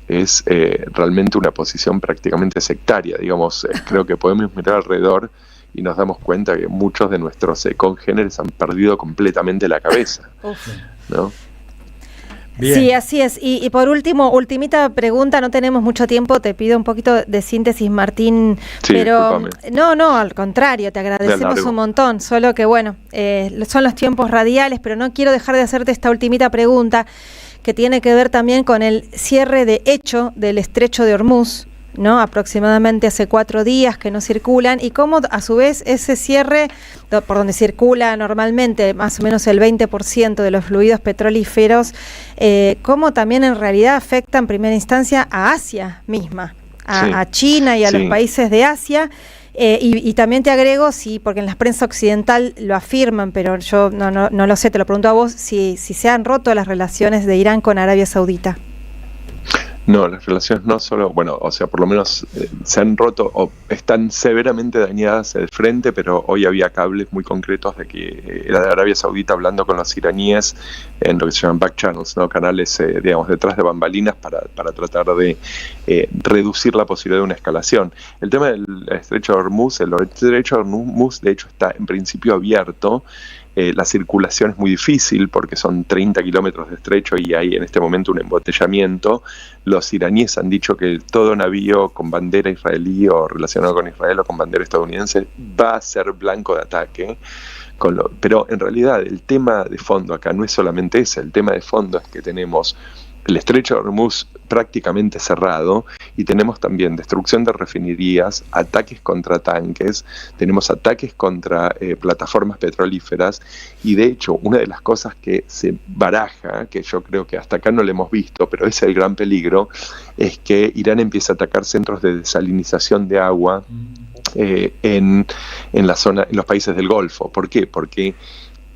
es realmente una posición prácticamente sectaria, digamos. Creo que podemos mirar alrededor y nos damos cuenta que muchos de nuestros congéneres han perdido completamente la cabeza, ¿no? Bien. Sí, así es. Y por último, ultimita pregunta, no tenemos mucho tiempo, te pido un poquito de síntesis, Martín, sí, pero discúlpame. No, al contrario, te agradecemos un montón, solo que bueno, son los tiempos radiales, pero no quiero dejar de hacerte esta ultimita pregunta, que tiene que ver también con el cierre de hecho del estrecho de Hormuz, ¿no? Aproximadamente hace 4 días que no circulan, y cómo a su vez ese cierre, por donde circula normalmente más o menos el 20% de los fluidos petrolíferos, cómo también en realidad afecta en primera instancia a Asia misma, a China y a los países de Asia. Y también te agrego, sí, porque en la prensa occidental lo afirman, pero yo no lo sé, te lo pregunto a vos, si se han roto las relaciones de Irán con Arabia Saudita. No, las relaciones no solo, por lo menos se han roto o están severamente dañadas de frente, pero hoy había cables muy concretos de que era de Arabia Saudita hablando con los iraníes en lo que se llaman back channels, ¿no? Canales, detrás de bambalinas para tratar de reducir la posibilidad de una escalación. El tema del estrecho de Hormuz, de hecho está en principio abierto. La circulación es muy difícil porque son 30 kilómetros de estrecho y hay en este momento un embotellamiento. Los iraníes han dicho que todo navío con bandera israelí o relacionado con Israel o con bandera estadounidense va a ser blanco de ataque. Pero en realidad el tema de fondo acá no es solamente ese, el tema de fondo es que tenemos el estrecho de Hormuz prácticamente cerrado y tenemos también destrucción de refinerías, ataques contra tanques, tenemos ataques contra plataformas petrolíferas, y de hecho una de las cosas que se baraja, que yo creo que hasta acá no lo hemos visto, pero es el gran peligro, es que Irán empieza a atacar centros de desalinización de agua en la zona, en los países del Golfo. ¿Por qué? Porque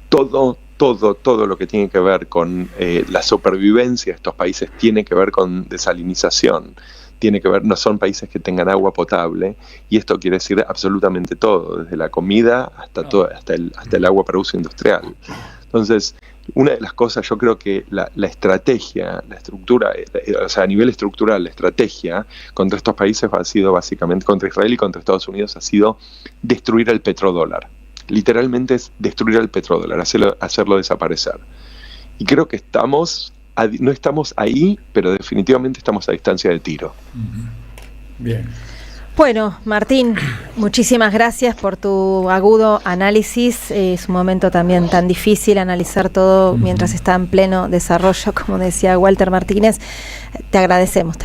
todo lo que tiene que ver con la supervivencia de estos países tiene que ver con desalinización, tiene que ver, no son países que tengan agua potable, y esto quiere decir absolutamente todo, desde la comida hasta el agua para uso industrial. Entonces, una de las cosas, yo creo que la estrategia, la estructura, a nivel estructural, la estrategia contra estos países ha sido básicamente, contra Israel y contra Estados Unidos, ha sido destruir el petrodólar. Literalmente es destruir el petrodólar, hacerlo desaparecer. Y creo que no estamos ahí, pero definitivamente estamos a distancia de tiro. Bien. Bueno, Martín, muchísimas gracias por tu agudo análisis. Es un momento también tan difícil analizar todo mientras está en pleno desarrollo, como decía Walter Martínez. Te agradecemos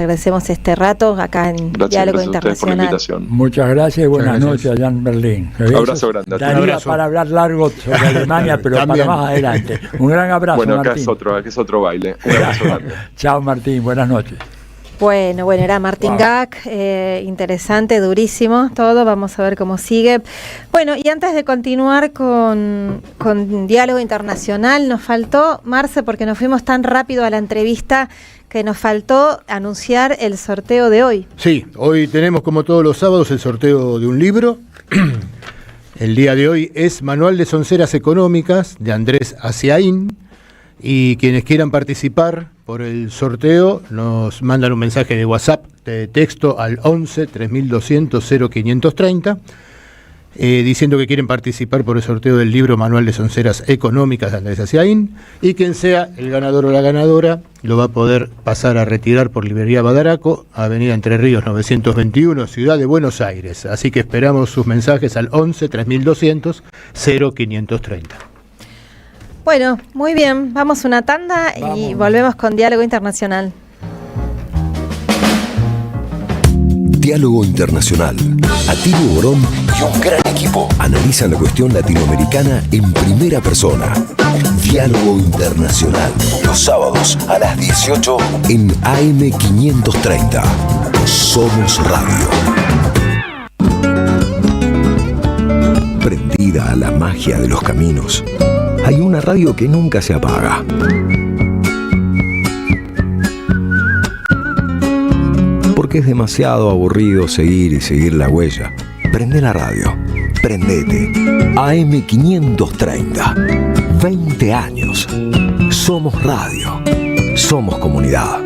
este rato acá en Diálogo Internacional. Muchas gracias y buenas noches allá en Berlín. Un abrazo grande. Daría para hablar largo sobre Alemania, pero para más adelante. Un gran abrazo, Martín. Bueno, acá es otro baile. Un abrazo grande. Chao, Martín, buenas noches. Bueno, era Martín Gac, interesante, durísimo todo, vamos a ver cómo sigue. Bueno, y antes de continuar con Diálogo Internacional, nos faltó, Marce, porque nos fuimos tan rápido a la entrevista, que nos faltó anunciar el sorteo de hoy. Sí, hoy tenemos como todos los sábados el sorteo de un libro. El día de hoy es Manual de Sonceras Económicas de Andrés Aciaín, y quienes quieran participar por el sorteo nos mandan un mensaje de WhatsApp de texto al 11 3200 0530 diciendo que quieren participar por el sorteo del libro Manual de Sonceras Económicas de Andrés Aciaín, y quien sea el ganador o la ganadora lo va a poder pasar a retirar por Librería Badaraco, Avenida Entre Ríos 921, Ciudad de Buenos Aires. Así que esperamos sus mensajes al 11 3200 0530. Bueno, muy bien, vamos a una tanda y volvemos con Diálogo Internacional. Diálogo Internacional. Atilio Borón y un gran equipo analizan la cuestión latinoamericana en primera persona. Diálogo Internacional. Los sábados a las 18 en AM530. Somos Radio. Prendida a la magia de los caminos, hay una radio que nunca se apaga. Porque es demasiado aburrido seguir y seguir la huella. Prende la radio. Prendete. AM530. 20 años. Somos radio. Somos comunidad.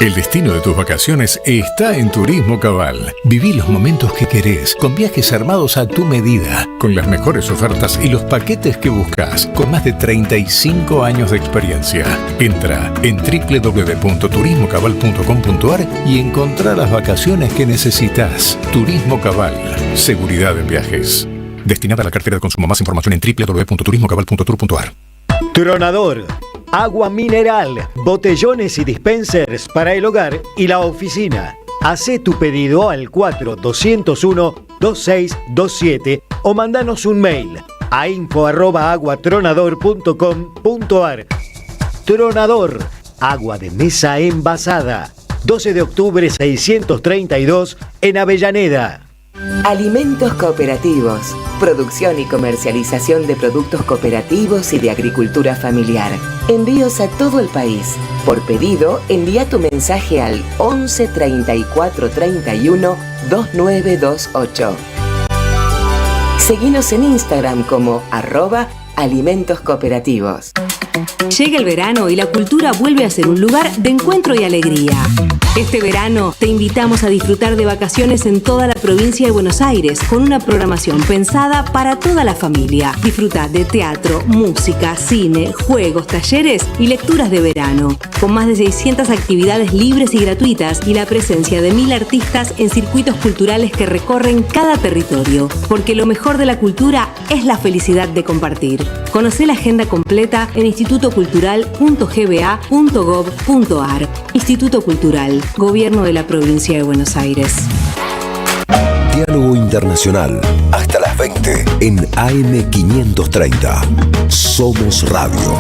El destino de tus vacaciones está en Turismo Cabal. Viví los momentos que querés, con viajes armados a tu medida, con las mejores ofertas y los paquetes que buscas, con más de 35 años de experiencia. Entra en www.turismocabal.com.ar y encontrá las vacaciones que necesitas. Turismo Cabal. Seguridad en viajes. Destinada a la cartera de consumo. Más información en www.turismocabal.tour.ar. Tronador. Agua mineral, botellones y dispensers para el hogar y la oficina. Hacé tu pedido al 4201-2627 o mandanos un mail a info@aguatronador.com.ar. Tronador, agua de mesa envasada. 12 de octubre 632 en Avellaneda. Alimentos cooperativos. Producción y comercialización de productos cooperativos y de agricultura familiar. Envíos a todo el país. Por pedido, envía tu mensaje al 11 34 31 2928. Seguinos en Instagram como @alimentos cooperativos. Llega el verano y la cultura vuelve a ser un lugar de encuentro y alegría. Este verano te invitamos a disfrutar de vacaciones en toda la provincia de Buenos Aires con una programación pensada para toda la familia. Disfruta de teatro, música, cine, juegos, talleres y lecturas de verano, con más de 600 actividades libres y gratuitas y la presencia de 1000 artistas en circuitos culturales que recorren cada territorio, porque lo mejor de la cultura es la felicidad de compartir. Conocé la agenda completa en institutocultural.gba.gov.ar. Instituto Cultural, Gobierno de la Provincia de Buenos Aires. Diálogo Internacional. Hasta las 20 en AM530. Somos Radio.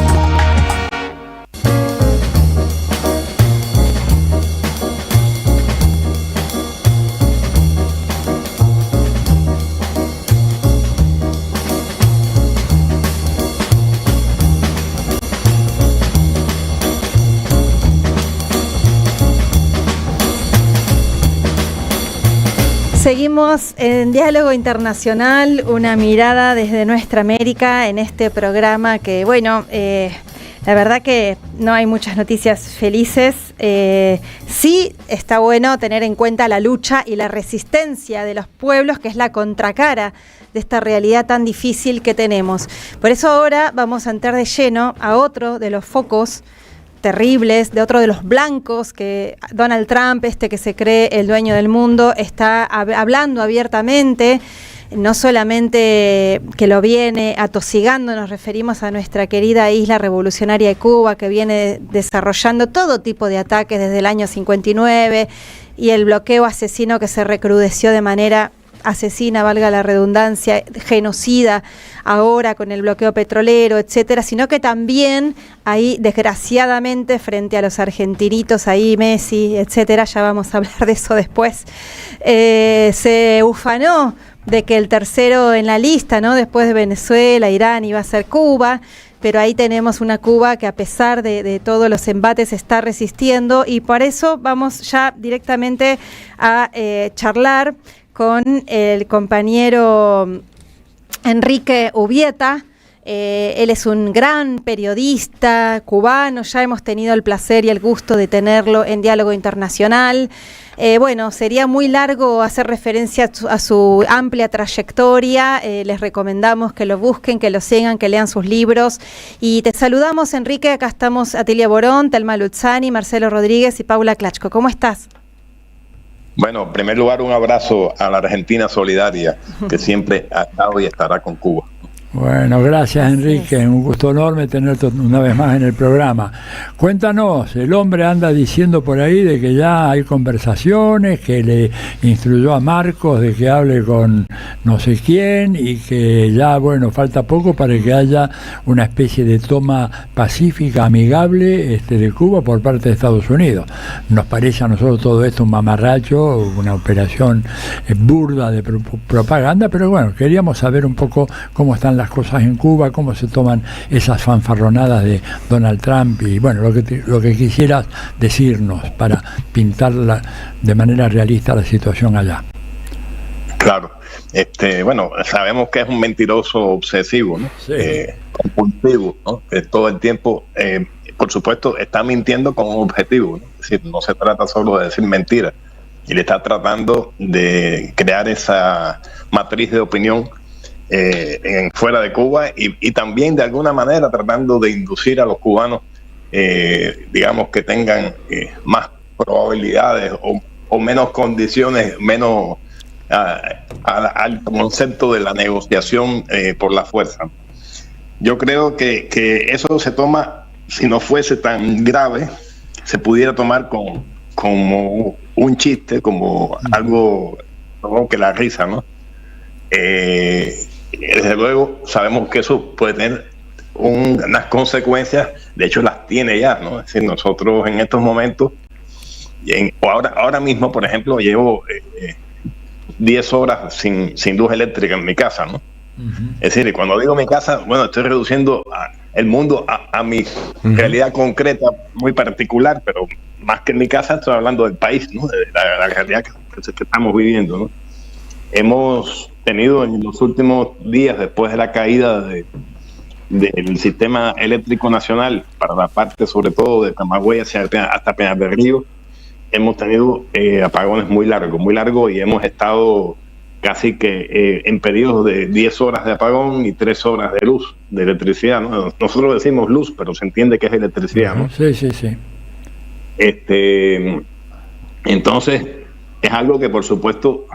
Seguimos en Diálogo Internacional, una mirada desde nuestra América en este programa que, bueno, la verdad que no hay muchas noticias felices. Sí está bueno tener en cuenta la lucha y la resistencia de los pueblos, que es la contracara de esta realidad tan difícil que tenemos. Por eso ahora vamos a entrar de lleno a otro de los focos terribles, de otro de los blancos que Donald Trump, que se cree el dueño del mundo, está hablando abiertamente, no solamente que lo viene atosigando, nos referimos a nuestra querida isla revolucionaria de Cuba, que viene desarrollando todo tipo de ataques desde el año 59 y el bloqueo asesino que se recrudeció de manera asesina, valga la redundancia, genocida ahora con el bloqueo petrolero, etcétera, sino que también ahí, desgraciadamente, frente a los argentinitos, ahí Messi, etcétera, ya vamos a hablar de eso después, se ufanó de que el tercero en la lista, ¿no?, después de Venezuela, Irán, iba a ser Cuba, pero ahí tenemos una Cuba que a pesar de todos los embates está resistiendo, y por eso vamos ya directamente a charlar con el compañero Enrique Ubieta. Él es un gran periodista cubano, ya hemos tenido el placer y el gusto de tenerlo en Diálogo Internacional. Bueno, sería muy largo hacer referencia a su amplia trayectoria. Les recomendamos que lo busquen, que lo sigan, que lean sus libros. Y te saludamos, Enrique. Acá estamos Atilia Borón, Telma Luzzani, Marcelo Rodríguez y Paula Klachko. ¿Cómo estás? Bueno, en primer lugar, un abrazo a la Argentina solidaria, que siempre ha estado y estará con Cuba. Bueno, gracias, Enrique, un gusto enorme tenerte una vez más en el programa. Cuéntanos, el hombre anda diciendo por ahí de que ya hay conversaciones, que le instruyó a Marcos de que hable con no sé quién y que ya, bueno, falta poco para que haya una especie de toma pacífica, amigable de Cuba por parte de Estados Unidos. Nos parece a nosotros todo esto un mamarracho, una operación burda de propaganda, pero bueno, queríamos saber un poco cómo están las cosas en Cuba, cómo se toman esas fanfarronadas de Donald Trump y bueno, lo que quisieras decirnos para pintar de manera realista la situación allá. Claro, bueno, sabemos que es un mentiroso obsesivo, ¿no? Sí. Compulsivo, ¿no? Que todo el tiempo, por supuesto, está mintiendo con un objetivo, ¿no? Es decir, no se trata solo de decir mentiras, y le está tratando de crear esa matriz de opinión fuera de Cuba y también de alguna manera tratando de inducir a los cubanos, digamos, que tengan más probabilidades o menos condiciones, menos al concepto de la negociación por la fuerza. Yo creo que eso se toma, si no fuese tan grave, se pudiera tomar como un chiste, como algo que la risa, ¿no? Desde luego sabemos que eso puede tener unas consecuencias, de hecho las tiene ya, ¿no? Es decir, nosotros en estos momentos, ahora mismo, por ejemplo, llevo 10 horas sin luz eléctrica en mi casa, ¿no? Uh-huh. Es decir, cuando digo mi casa, bueno, estoy reduciendo el mundo a mi realidad concreta muy particular, pero más que en mi casa estoy hablando del país, ¿no? De la realidad que estamos viviendo, ¿no? Hemos tenido en los últimos días, después de la caída del sistema eléctrico nacional para la parte sobre todo de Camagüey hasta Peñas del Río, hemos tenido apagones muy largos y hemos estado casi que en periodos de 10 horas de apagón y 3 horas de luz, de electricidad, ¿no? Nosotros decimos luz, pero se entiende que es electricidad, ¿no? Sí. Entonces, es algo que por supuesto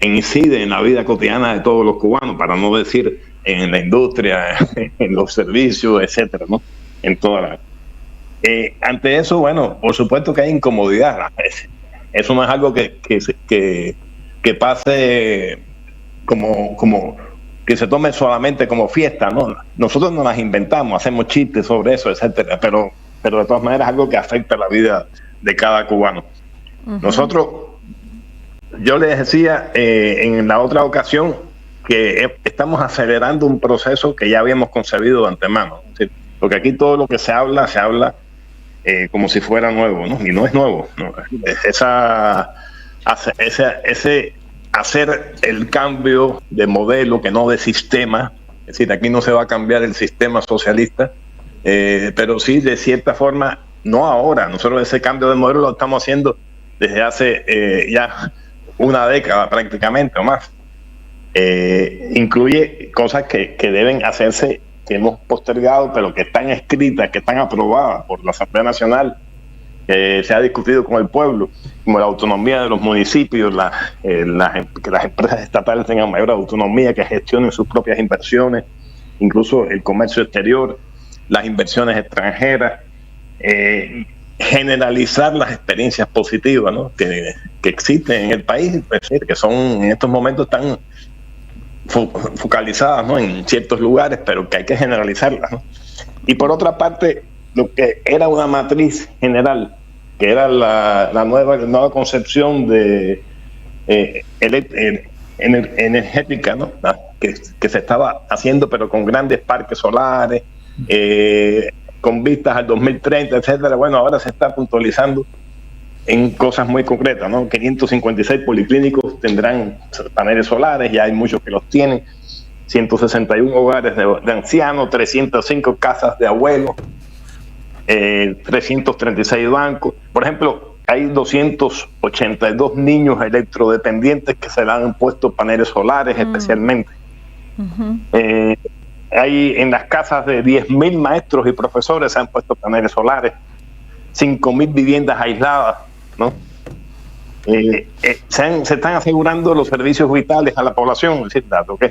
incide en la vida cotidiana de todos los cubanos, para no decir en la industria, en los servicios, etcétera, ¿no? En toda la... ante eso, bueno, por supuesto que hay incomodidad. Eso no es algo que pase como que se tome solamente como fiesta, ¿no? Nosotros no las inventamos, hacemos chistes sobre eso, etcétera, pero de todas maneras es algo que afecta la vida de cada cubano. Uh-huh. Nosotros, yo les decía en la otra ocasión que estamos acelerando un proceso que ya habíamos concebido de antemano, ¿sí? Porque aquí todo lo que se habla como si fuera nuevo, ¿no? Y no es nuevo, ¿no? Ese hacer el cambio de modelo, que no de sistema, es decir, aquí no se va a cambiar el sistema socialista, pero sí, de cierta forma, no ahora. Nosotros ese cambio de modelo lo estamos haciendo desde hace ya una década prácticamente o más. Incluye cosas que deben hacerse, que hemos postergado, pero que están escritas, que están aprobadas por la Asamblea Nacional, se ha discutido con el pueblo, como la autonomía de los municipios, que las empresas estatales tengan mayor autonomía, que gestionen sus propias inversiones, incluso el comercio exterior, las inversiones extranjeras, generalizar las experiencias positivas, ¿no? que que existen en el país, es decir, que son en estos momentos tan focalizadas, ¿no?, en ciertos lugares, pero que hay que generalizarlas, ¿no? Y por otra parte, lo que era una matriz general, que era la nueva concepción de energética, ¿no?, que se estaba haciendo, pero con grandes parques solares, con vistas al 2030, etcétera. Bueno, ahora se está puntualizando en cosas muy concretas, ¿no? 556 policlínicos tendrán paneles solares, ya hay muchos que los tienen, 161 hogares de ancianos, 305 casas de abuelos, 336 bancos. Por ejemplo, hay 282 niños electrodependientes que se le han puesto paneles solares especialmente. Hay en las casas de 10.000 maestros y profesores se han puesto paneles solares, 5.000 viviendas aisladas, ¿no? Se están asegurando los servicios vitales a la población, es decir, estoy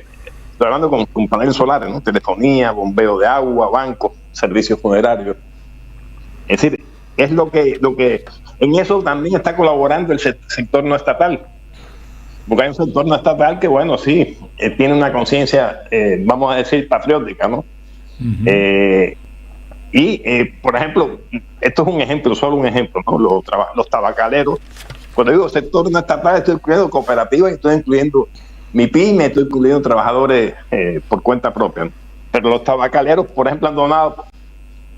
hablando con paneles solares, ¿no? Telefonía, bombeo de agua, bancos, servicios funerarios. Es decir, es lo que en eso también está colaborando el sector no estatal, porque hay un sector no estatal que, bueno, sí, tiene una conciencia, vamos a decir, patriótica, ¿no? Por ejemplo, esto es un ejemplo, solo un ejemplo, ¿no? Los tabacaleros. Cuando digo sector no estatal, estoy incluyendo cooperativas, estoy incluyendo mi pyme, estoy incluyendo trabajadores por cuenta propia, ¿no? Pero los tabacaleros, por ejemplo, han donado,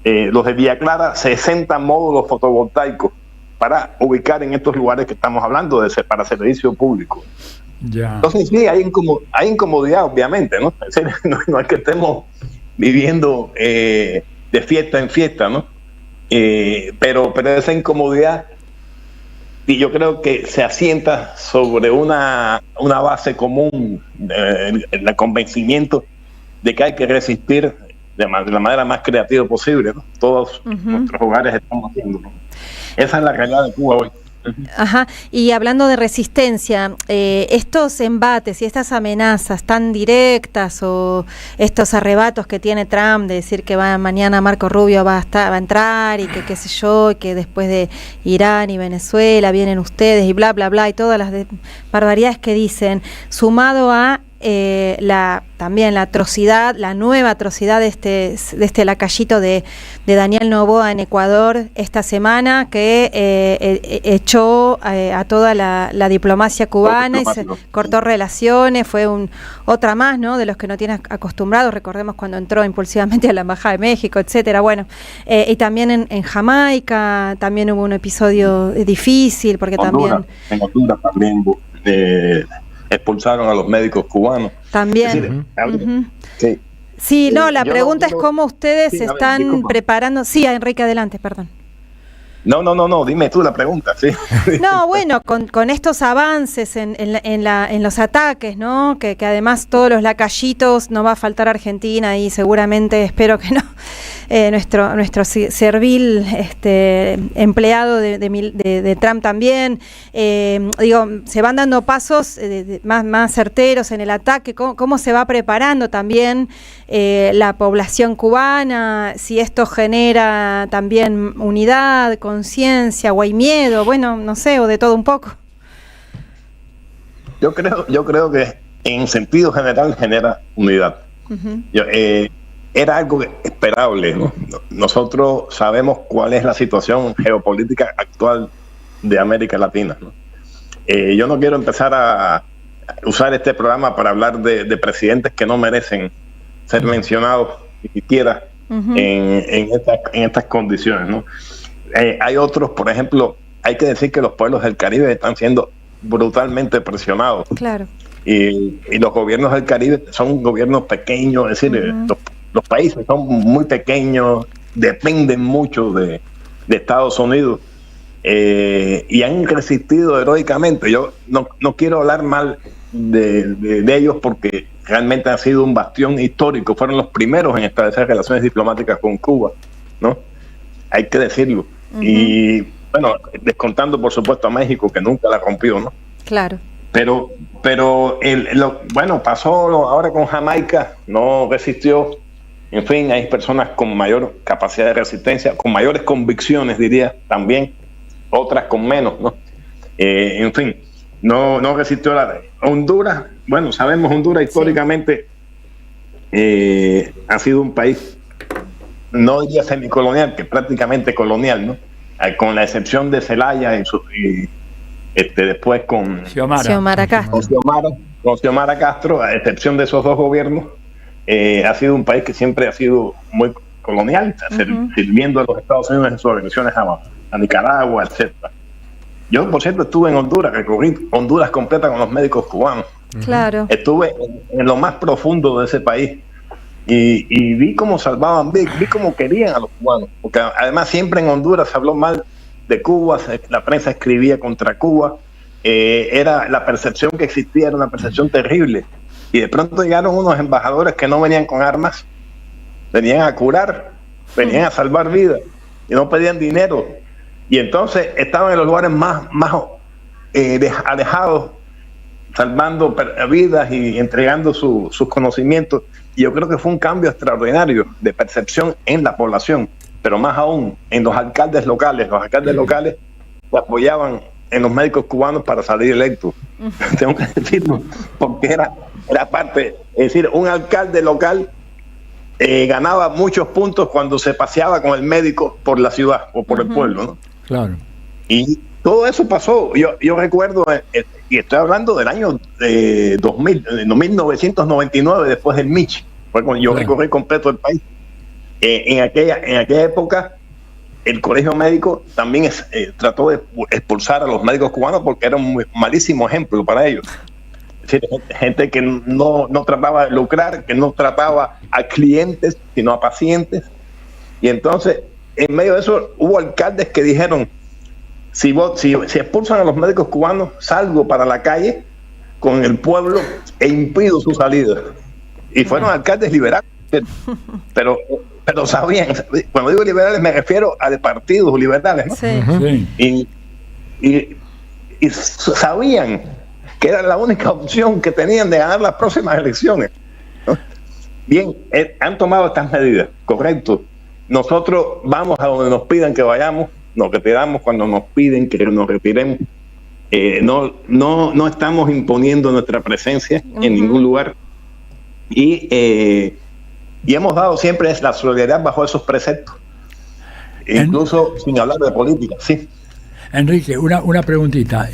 los de Villa Clara, 60 módulos fotovoltaicos para ubicar en estos lugares que estamos hablando para servicio público. Ya. Entonces sí, hay incomodidad, obviamente, ¿no? Es decir, no es que estemos viviendo de fiesta en fiesta, ¿no? Pero esa incomodidad, y yo creo que se asienta sobre una base común, el convencimiento de que hay que resistir de la manera más creativa posible, ¿no? Todos nuestros hogares estamos haciendo, ¿no? Esa es la realidad de Cuba hoy. Ajá. Y hablando de resistencia, estos embates y estas amenazas tan directas o estos arrebatos que tiene Trump de decir que mañana Marco Rubio va a entrar y que qué sé yo, y que después de Irán y Venezuela vienen ustedes y bla bla bla y todas las barbaridades que dicen, sumado a también la atrocidad, la nueva atrocidad de este lacayito de Daniel Noboa en Ecuador esta semana, que echó a toda la diplomacia cubana y se cortó relaciones, fue otra más, ¿no?, de los que no tienen acostumbrados. Recordemos cuando entró impulsivamente a la Embajada de México, etcétera. Bueno, y también en Jamaica también hubo un episodio difícil, porque en Honduras también expulsaron a los médicos cubanos. También. Sí. Sí, no, la pregunta es cómo ustedes se están preparando. Sí, Enrique, adelante, perdón. No, dime tú la pregunta, sí. No, bueno, con estos avances en los ataques, ¿no? Que además todos los lacayitos, no va a faltar Argentina y seguramente, espero que no, nuestro servil empleado de Trump también, se van dando pasos más certeros en el ataque. ¿Cómo se va preparando también la población cubana? Si esto genera también unidad, conciencia, o hay miedo, bueno, no sé, o de todo un poco. Yo creo que en sentido general genera unidad. Era algo esperable, ¿no? Nosotros sabemos cuál es la situación geopolítica actual de América Latina, ¿no? Yo no quiero empezar a usar este programa para hablar de presidentes que no merecen ser mencionados ni siquiera en estas condiciones, ¿no? Hay otros, por ejemplo, hay que decir que los pueblos del Caribe están siendo brutalmente presionados. Claro. Y los gobiernos del Caribe son gobiernos pequeños, es decir, los países son muy pequeños, dependen mucho de Estados Unidos, y han resistido heroicamente. Yo no quiero hablar mal de ellos, porque realmente han sido un bastión histórico, fueron los primeros en establecer relaciones diplomáticas con Cuba, ¿no? Hay que decirlo. Y bueno, descontando por supuesto a México, que nunca la rompió, ¿no? Claro. Pero pasó ahora con Jamaica, no resistió. En fin, hay personas con mayor capacidad de resistencia, con mayores convicciones, diría, también, otras con menos, ¿no? En fin, no resistió Honduras. Bueno, sabemos, Honduras históricamente ha sido un país, no diría semicolonial, que prácticamente colonial, ¿no? Con la excepción de Zelaya después con Xiomara Castro, a excepción de esos dos gobiernos, ha sido un país que siempre ha sido muy colonial, sirviendo a los Estados Unidos en sus agresiones a Nicaragua, etcétera. Yo, por cierto, estuve en Honduras, recorrí Honduras completa con los médicos cubanos. Claro. Estuve en lo más profundo de ese país y vi cómo salvaban, vi cómo querían a los cubanos, porque además siempre en Honduras se habló mal de Cuba, la prensa escribía contra Cuba, era la percepción que existía, era una percepción terrible, y de pronto llegaron unos embajadores que no venían con armas, venían a curar, venían a salvar vidas, y no pedían dinero, y entonces estaban en los lugares más alejados, salvando vidas y entregando sus conocimientos. Y yo creo que fue un cambio extraordinario de percepción en la población, pero más aún en los alcaldes locales. Los alcaldes locales se apoyaban en los médicos cubanos para salir electos. Tengo que decirlo, porque era parte, es decir, un alcalde local ganaba muchos puntos cuando se paseaba con el médico por la ciudad o por el pueblo, ¿no? Claro. Y todo eso pasó. Yo recuerdo, y estoy hablando del año 1999, después del Mitch, fue cuando yo recorrí completo el país. En aquella época, el colegio médico también trató de expulsar a los médicos cubanos porque era un malísimo ejemplo para ellos. Es decir, gente que no trataba de lucrar, que no trataba a clientes, sino a pacientes. Y entonces, en medio de eso, hubo alcaldes que dijeron: si expulsan a los médicos cubanos, salgo para la calle con el pueblo e impido su salida. Y fueron alcaldes liberales, pero sabían, cuando digo liberales me refiero a de partidos liberales, ¿no? Sí. Y sabían que era la única opción que tenían de ganar las próximas elecciones, ¿no? Bien, han tomado estas medidas, correcto. Nosotros vamos a donde nos pidan que vayamos, nos retiramos cuando nos piden que nos retiremos. No estamos imponiendo nuestra presencia en ningún lugar. Y hemos dado siempre la solidaridad bajo esos preceptos, incluso sin hablar de política. Sí. Enrique, una preguntita.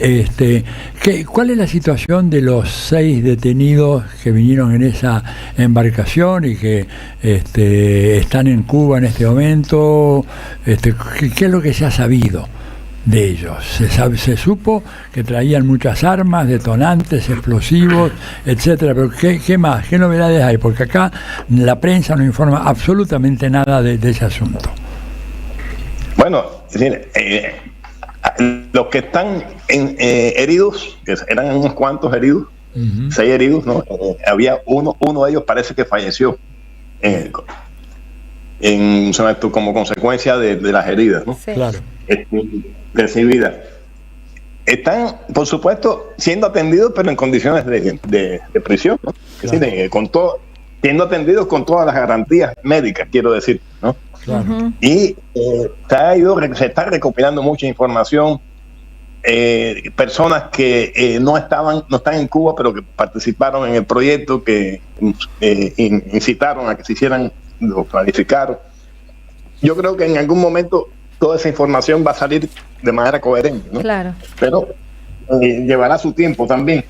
¿Cuál es la situación de los 6 detenidos que vinieron en esa embarcación y que están en Cuba en este momento? ¿Qué es lo que se ha sabido de ellos? Se supo que traían muchas armas, detonantes, explosivos, etcétera, pero ¿qué más? ¿Qué novedades hay? Porque acá la prensa no informa absolutamente nada de ese asunto. Bueno, es decir, los que están heridos, que eran unos cuantos heridos, 6 heridos, ¿no? Había uno de ellos parece que falleció como consecuencia de las heridas, ¿no? Sí. Claro. Recibidas. Están, por supuesto, siendo atendidos, pero en condiciones de prisión, ¿no? Es decir, siendo atendidos con todas las garantías médicas, quiero decir, ¿no? Claro. Y se está recopilando mucha información, personas que no están en Cuba, pero que participaron en el proyecto, que incitaron a que se hicieran, lo planificaron. Yo creo que en algún momento toda esa información va a salir de manera coherente, ¿no? Claro. Pero llevará su tiempo también.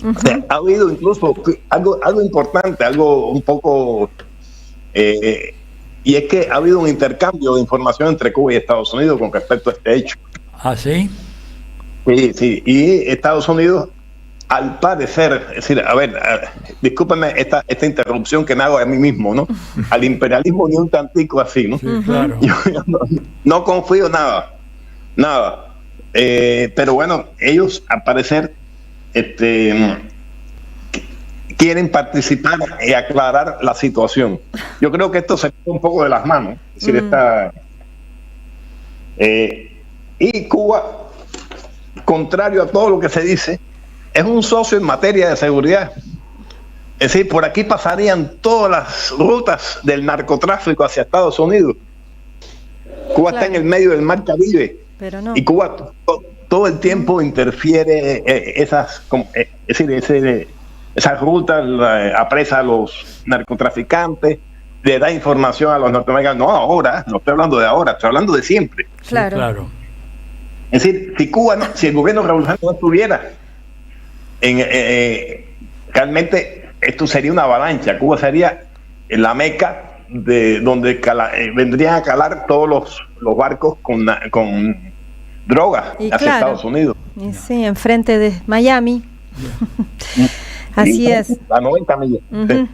O sea, ha habido incluso algo importante, algo un poco... y es que ha habido un intercambio de información entre Cuba y Estados Unidos con respecto a este hecho. ¿Ah, sí? Sí. Y Estados Unidos, al parecer, es decir, discúlpeme esta interrupción que me hago a mí mismo, ¿no? Al imperialismo ni un tantico así, ¿no? Sí, claro. Yo no confío nada. Pero bueno, ellos, al parecer, quieren participar y aclarar la situación. Yo creo que esto se queda un poco de las manos. Es decir, y Cuba, contrario a todo lo que se dice, es un socio en materia de seguridad. Es decir, por aquí pasarían todas las rutas del narcotráfico hacia Estados Unidos. Cuba está en el medio del mar Caribe. Pero no. Y Cuba, todo el tiempo interfiere esas rutas, apresa a los narcotraficantes, le da información a los norteamericanos. No ahora, no estoy hablando de ahora, estoy hablando de siempre. Claro. Sí, claro. Es decir, si el gobierno revolucionario no estuviera, realmente esto sería una avalancha. Cuba sería la meca de donde vendrían a calar todos los barcos con drogas hacia Estados Unidos. Y sí, enfrente de Miami. Así es. A 90 millas. Sí.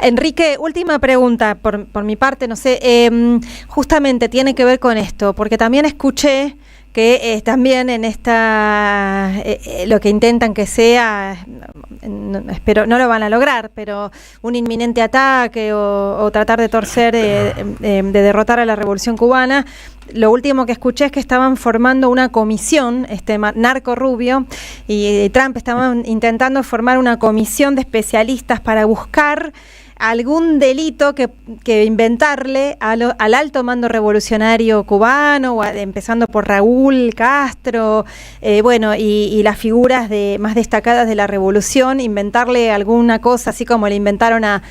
Enrique, última pregunta por mi parte, no sé, justamente tiene que ver con esto, porque también escuché que también en esta, lo que intentan que sea, espero no lo van a lograr, pero un inminente ataque o tratar de torcer, de derrotar a la Revolución Cubana. Lo último que escuché es que estaban formando una comisión, Narco Rubio y Trump estaban intentando formar una comisión de especialistas para buscar algún delito que inventarle al alto mando revolucionario cubano, empezando por Raúl Castro, y las figuras más destacadas de la revolución, inventarle alguna cosa así como le inventaron a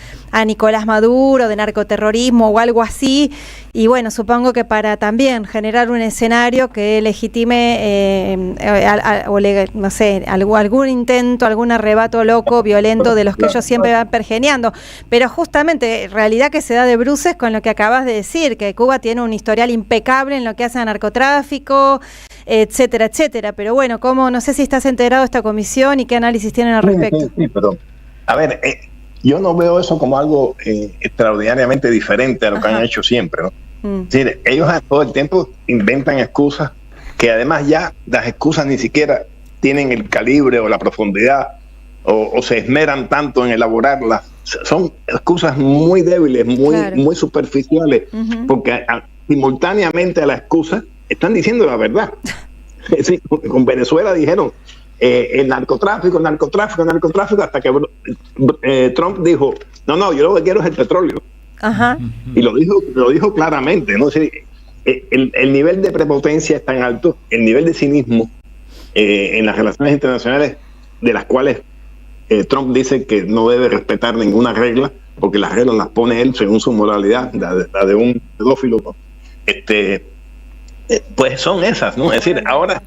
Nicolás Maduro de narcoterrorismo o algo así, y bueno, supongo que para también generar un escenario que legitime no sé, algún intento, algún arrebato loco, violento de los que ellos siempre van pergeneando. Pero justamente, realidad que se da de bruces con lo que acabas de decir, que Cuba tiene un historial impecable en lo que hace a narcotráfico, etcétera, etcétera. Pero bueno, no sé si estás enterado de esta comisión y qué análisis tienen al respecto. Sí, pero a ver, yo no veo eso como algo extraordinariamente diferente a lo que han hecho siempre, ¿no? Es decir, ellos todo el tiempo inventan excusas que además ya las excusas ni siquiera tienen el calibre o la profundidad o se esmeran tanto en elaborarlas. Son excusas muy débiles, muy superficiales, porque simultáneamente a la excusa están diciendo la verdad. Es decir, con Venezuela dijeron el narcotráfico, hasta que Trump dijo, no, yo lo que quiero es el petróleo. Ajá. Y lo dijo claramente, ¿no? Es decir, el nivel de prepotencia es tan alto, el nivel de cinismo en las relaciones internacionales, de las cuales Trump dice que no debe respetar ninguna regla, porque las reglas las pone él según su moralidad, la de un pedófilo, ¿no? Pues son esas, ¿no? Es decir, ahora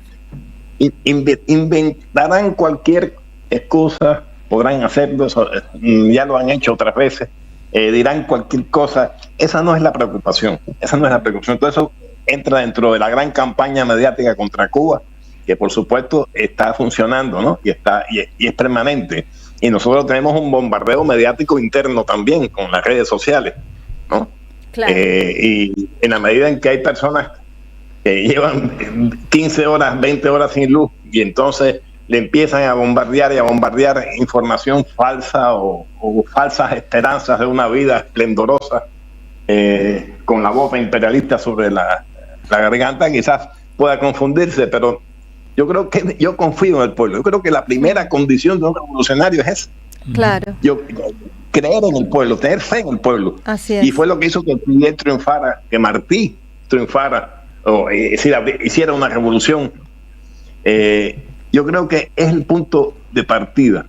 inventarán cualquier excusa, podrán hacerlo, ya lo han hecho otras veces, dirán cualquier cosa. Esa no es la preocupación. Entonces eso entra dentro de la gran campaña mediática contra Cuba, que por supuesto está funcionando, ¿no? Y es permanente. Y nosotros tenemos un bombardeo mediático interno también con las redes sociales, ¿no? Claro. Y en la medida en que hay personas que llevan 15 horas, 20 horas sin luz, y entonces le empiezan a bombardear información falsa o falsas esperanzas de una vida esplendorosa, con la boca imperialista sobre la garganta, quizás pueda confundirse, pero yo confío en el pueblo. Yo creo que la primera condición de un revolucionario es esa. Claro. Creer en el pueblo, tener fe en el pueblo. Así es. Y fue lo que hizo que Fidel triunfara, que Martí triunfara, hiciera una revolución. Yo creo que es el punto de partida.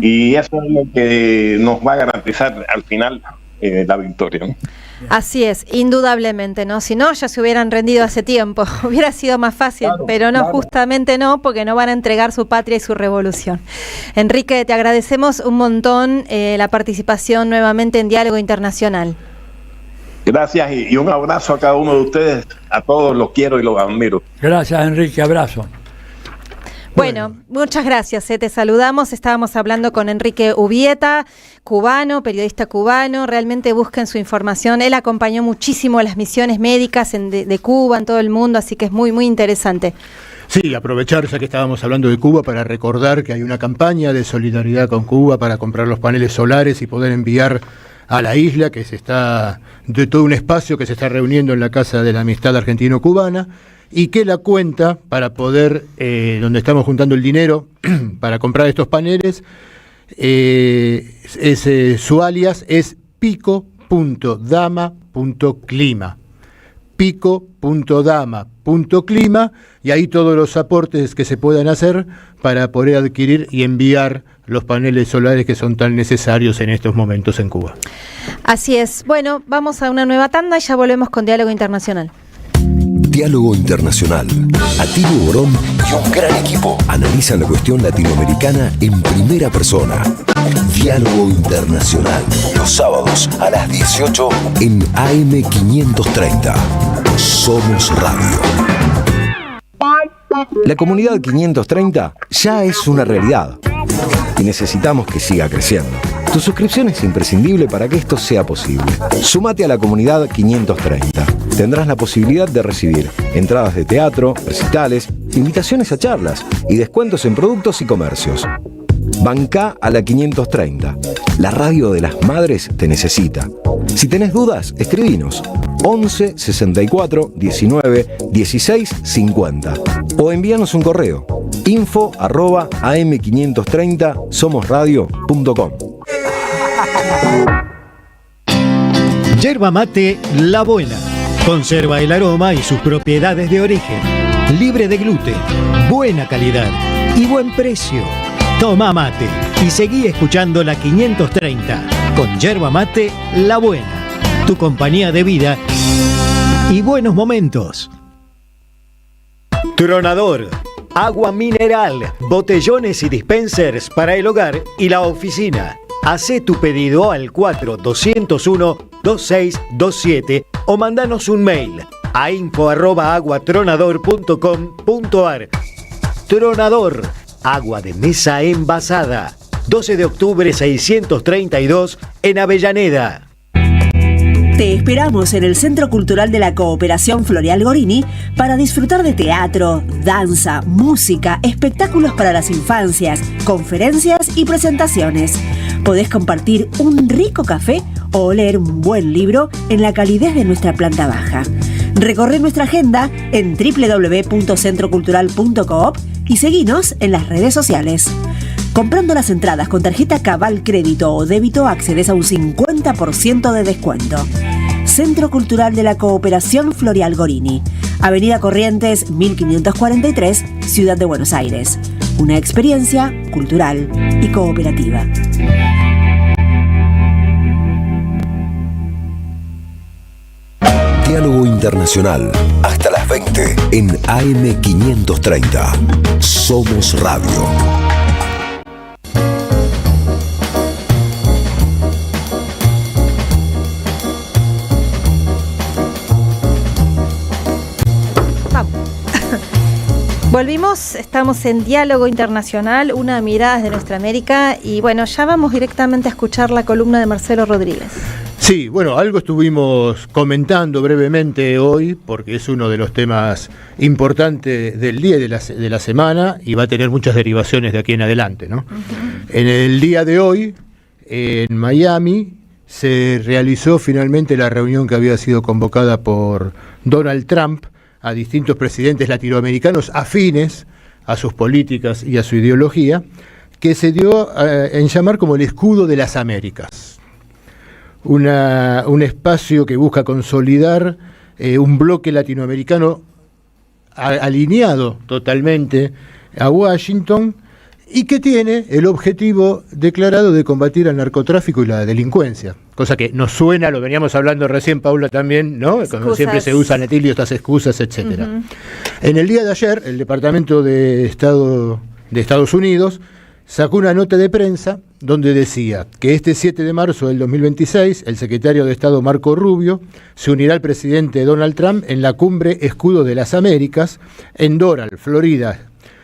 Y eso es lo que nos va a garantizar al final la victoria, ¿no? Así es, indudablemente, ¿no? Si no, ya se hubieran rendido hace tiempo. Hubiera sido más fácil, pero no, justamente no, porque no van a entregar su patria y su revolución. Enrique, te agradecemos un montón la participación nuevamente en Diálogo Internacional. Gracias y un abrazo a cada uno de ustedes. A todos los quiero y los admiro. Gracias, Enrique, abrazo. Bueno, muchas gracias, te saludamos. Estábamos hablando con Enrique Ubieta, cubano, periodista cubano. Realmente busquen su información. Él acompañó muchísimo las misiones médicas de Cuba en todo el mundo, así que es muy, muy interesante. Sí, aprovechar, ya que estábamos hablando de Cuba, para recordar que hay una campaña de solidaridad con Cuba para comprar los paneles solares y poder enviar a la isla, que de todo un espacio que se está reuniendo en la Casa de la Amistad Argentino-Cubana, y que la cuenta para poder, donde estamos juntando el dinero para comprar estos paneles, su alias es pico.dama.clima. pico.dama.clima, y ahí todos los aportes que se puedan hacer para poder adquirir y enviar los paneles solares que son tan necesarios en estos momentos en Cuba. Así es. Bueno, vamos a una nueva tanda y ya volvemos con Diálogo Internacional. Diálogo Internacional. Atilio Borón y un gran equipo analizan la cuestión latinoamericana en primera persona. Diálogo Internacional. Los sábados a las 18 en AM530. Somos Radio. La comunidad 530 ya es una realidad y necesitamos que siga creciendo. Tu suscripción es imprescindible para que esto sea posible. Sumate a la comunidad 530. Tendrás la posibilidad de recibir entradas de teatro, recitales, invitaciones a charlas y descuentos en productos y comercios. Bancá a la 530. La radio de las madres te necesita. Si tenés dudas, escribinos 11 64 19 16 50 o envíanos un correo info@am530somosradio.com. Yerba mate La Buena. Conserva el aroma y sus propiedades de origen. Libre de gluten, buena calidad y buen precio. Toma mate y seguí escuchando la 530 con Yerba Mate La Buena. Tu compañía de vida y buenos momentos. Tronador. Agua mineral, botellones y dispensers para el hogar y la oficina. Hacé tu pedido al 4201-2627 o mandanos un mail a info@aguatronador.com.ar. Tronador, agua de mesa envasada. 12 de octubre 632 en Avellaneda. Te esperamos en el Centro Cultural de la Cooperación Floreal Gorini para disfrutar de teatro, danza, música, espectáculos para las infancias, conferencias y presentaciones. Podés compartir un rico café o leer un buen libro en la calidez de nuestra planta baja. Recorre nuestra agenda en www.centrocultural.coop y seguinos en las redes sociales. Comprando las entradas con tarjeta Cabal Crédito o Débito accedes a un 50% de descuento. Centro Cultural de la Cooperación Floreal Gorini, Avenida Corrientes 1543, Ciudad de Buenos Aires. Una experiencia cultural y cooperativa. Diálogo Internacional. Hasta las 20 en AM530. Somos Radio. Volvimos, estamos en Diálogo Internacional, una mirada desde nuestra América y bueno, ya vamos directamente a escuchar la columna de Marcelo Rodríguez. Sí, bueno, algo estuvimos comentando brevemente hoy porque es uno de los temas importantes del día y de la semana y va a tener muchas derivaciones de aquí en adelante, ¿no? Uh-huh. En el día de hoy, en Miami, se realizó finalmente la reunión que había sido convocada por Donald Trump a distintos presidentes latinoamericanos afines a sus políticas y a su ideología, que se dio en llamar como el escudo de las Américas. Un espacio que busca consolidar un bloque latinoamericano alineado totalmente a Washington y que tiene el objetivo declarado de combatir al narcotráfico y la delincuencia. Cosa que nos suena, lo veníamos hablando recién, Paula, también, ¿no? Como siempre se usan, Atilio, estas excusas, etcétera. Uh-huh. En el día de ayer, el Departamento de Estado de Estados Unidos sacó una nota de prensa donde decía que este 7 de marzo del 2026, el secretario de Estado Marco Rubio se unirá al presidente Donald Trump en la cumbre Escudo de las Américas en Doral, Florida.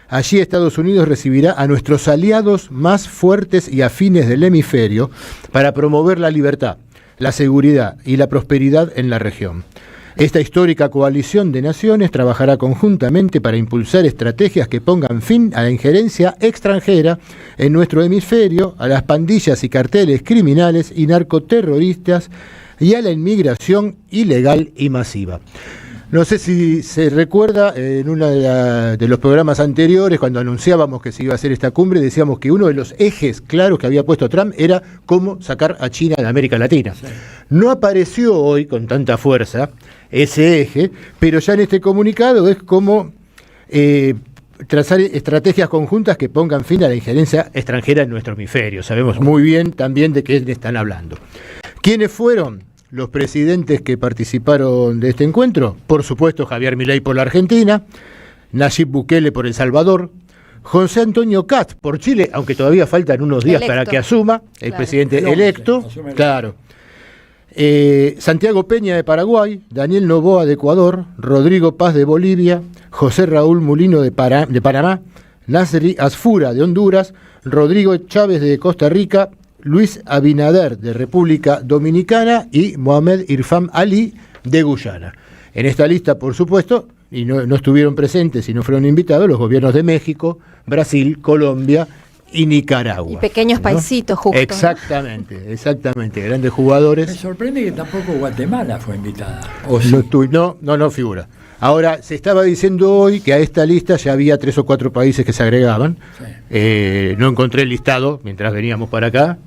Allí Estados Unidos recibirá a nuestros aliados más fuertes y afines del hemisferio para promover la libertad, la seguridad y la prosperidad en la región. Esta histórica coalición de naciones trabajará conjuntamente para impulsar estrategias que pongan fin a la injerencia extranjera en nuestro hemisferio, a las pandillas y carteles criminales y narcoterroristas y a la inmigración ilegal y masiva. No sé si se recuerda, en uno de los programas anteriores, cuando anunciábamos que se iba a hacer esta cumbre, decíamos que uno de los ejes claros que había puesto Trump era cómo sacar a China de América Latina. Sí. No apareció hoy con tanta fuerza ese eje, pero ya en este comunicado es como trazar estrategias conjuntas que pongan fin a la injerencia extranjera en nuestro hemisferio. Sabemos muy bien también de qué están hablando. ¿Quiénes fueron los presidentes que participaron de este encuentro? Por supuesto, Javier Milei por la Argentina, Nayib Bukele por El Salvador, José Antonio Kast por Chile, aunque todavía faltan unos días para que asuma, el presidente electo, claro. Santiago Peña de Paraguay, Daniel Noboa de Ecuador, Rodrigo Paz de Bolivia, José Raúl Mulino de Panamá, Nasri Asfura de Honduras, Rodrigo Chávez de Costa Rica, Luis Abinader de República Dominicana y Mohamed Irfan Ali de Guyana. En esta lista, por supuesto, y no estuvieron presentes y no fueron invitados los gobiernos de México, Brasil, Colombia y Nicaragua. Y pequeños paisitos, justo. Exactamente, exactamente, grandes jugadores. Me sorprende que tampoco Guatemala fue invitada. No figura. Ahora, se estaba diciendo hoy que a esta lista ya había 3 o 4 países que se agregaban. Sí. No encontré el listado mientras veníamos para acá,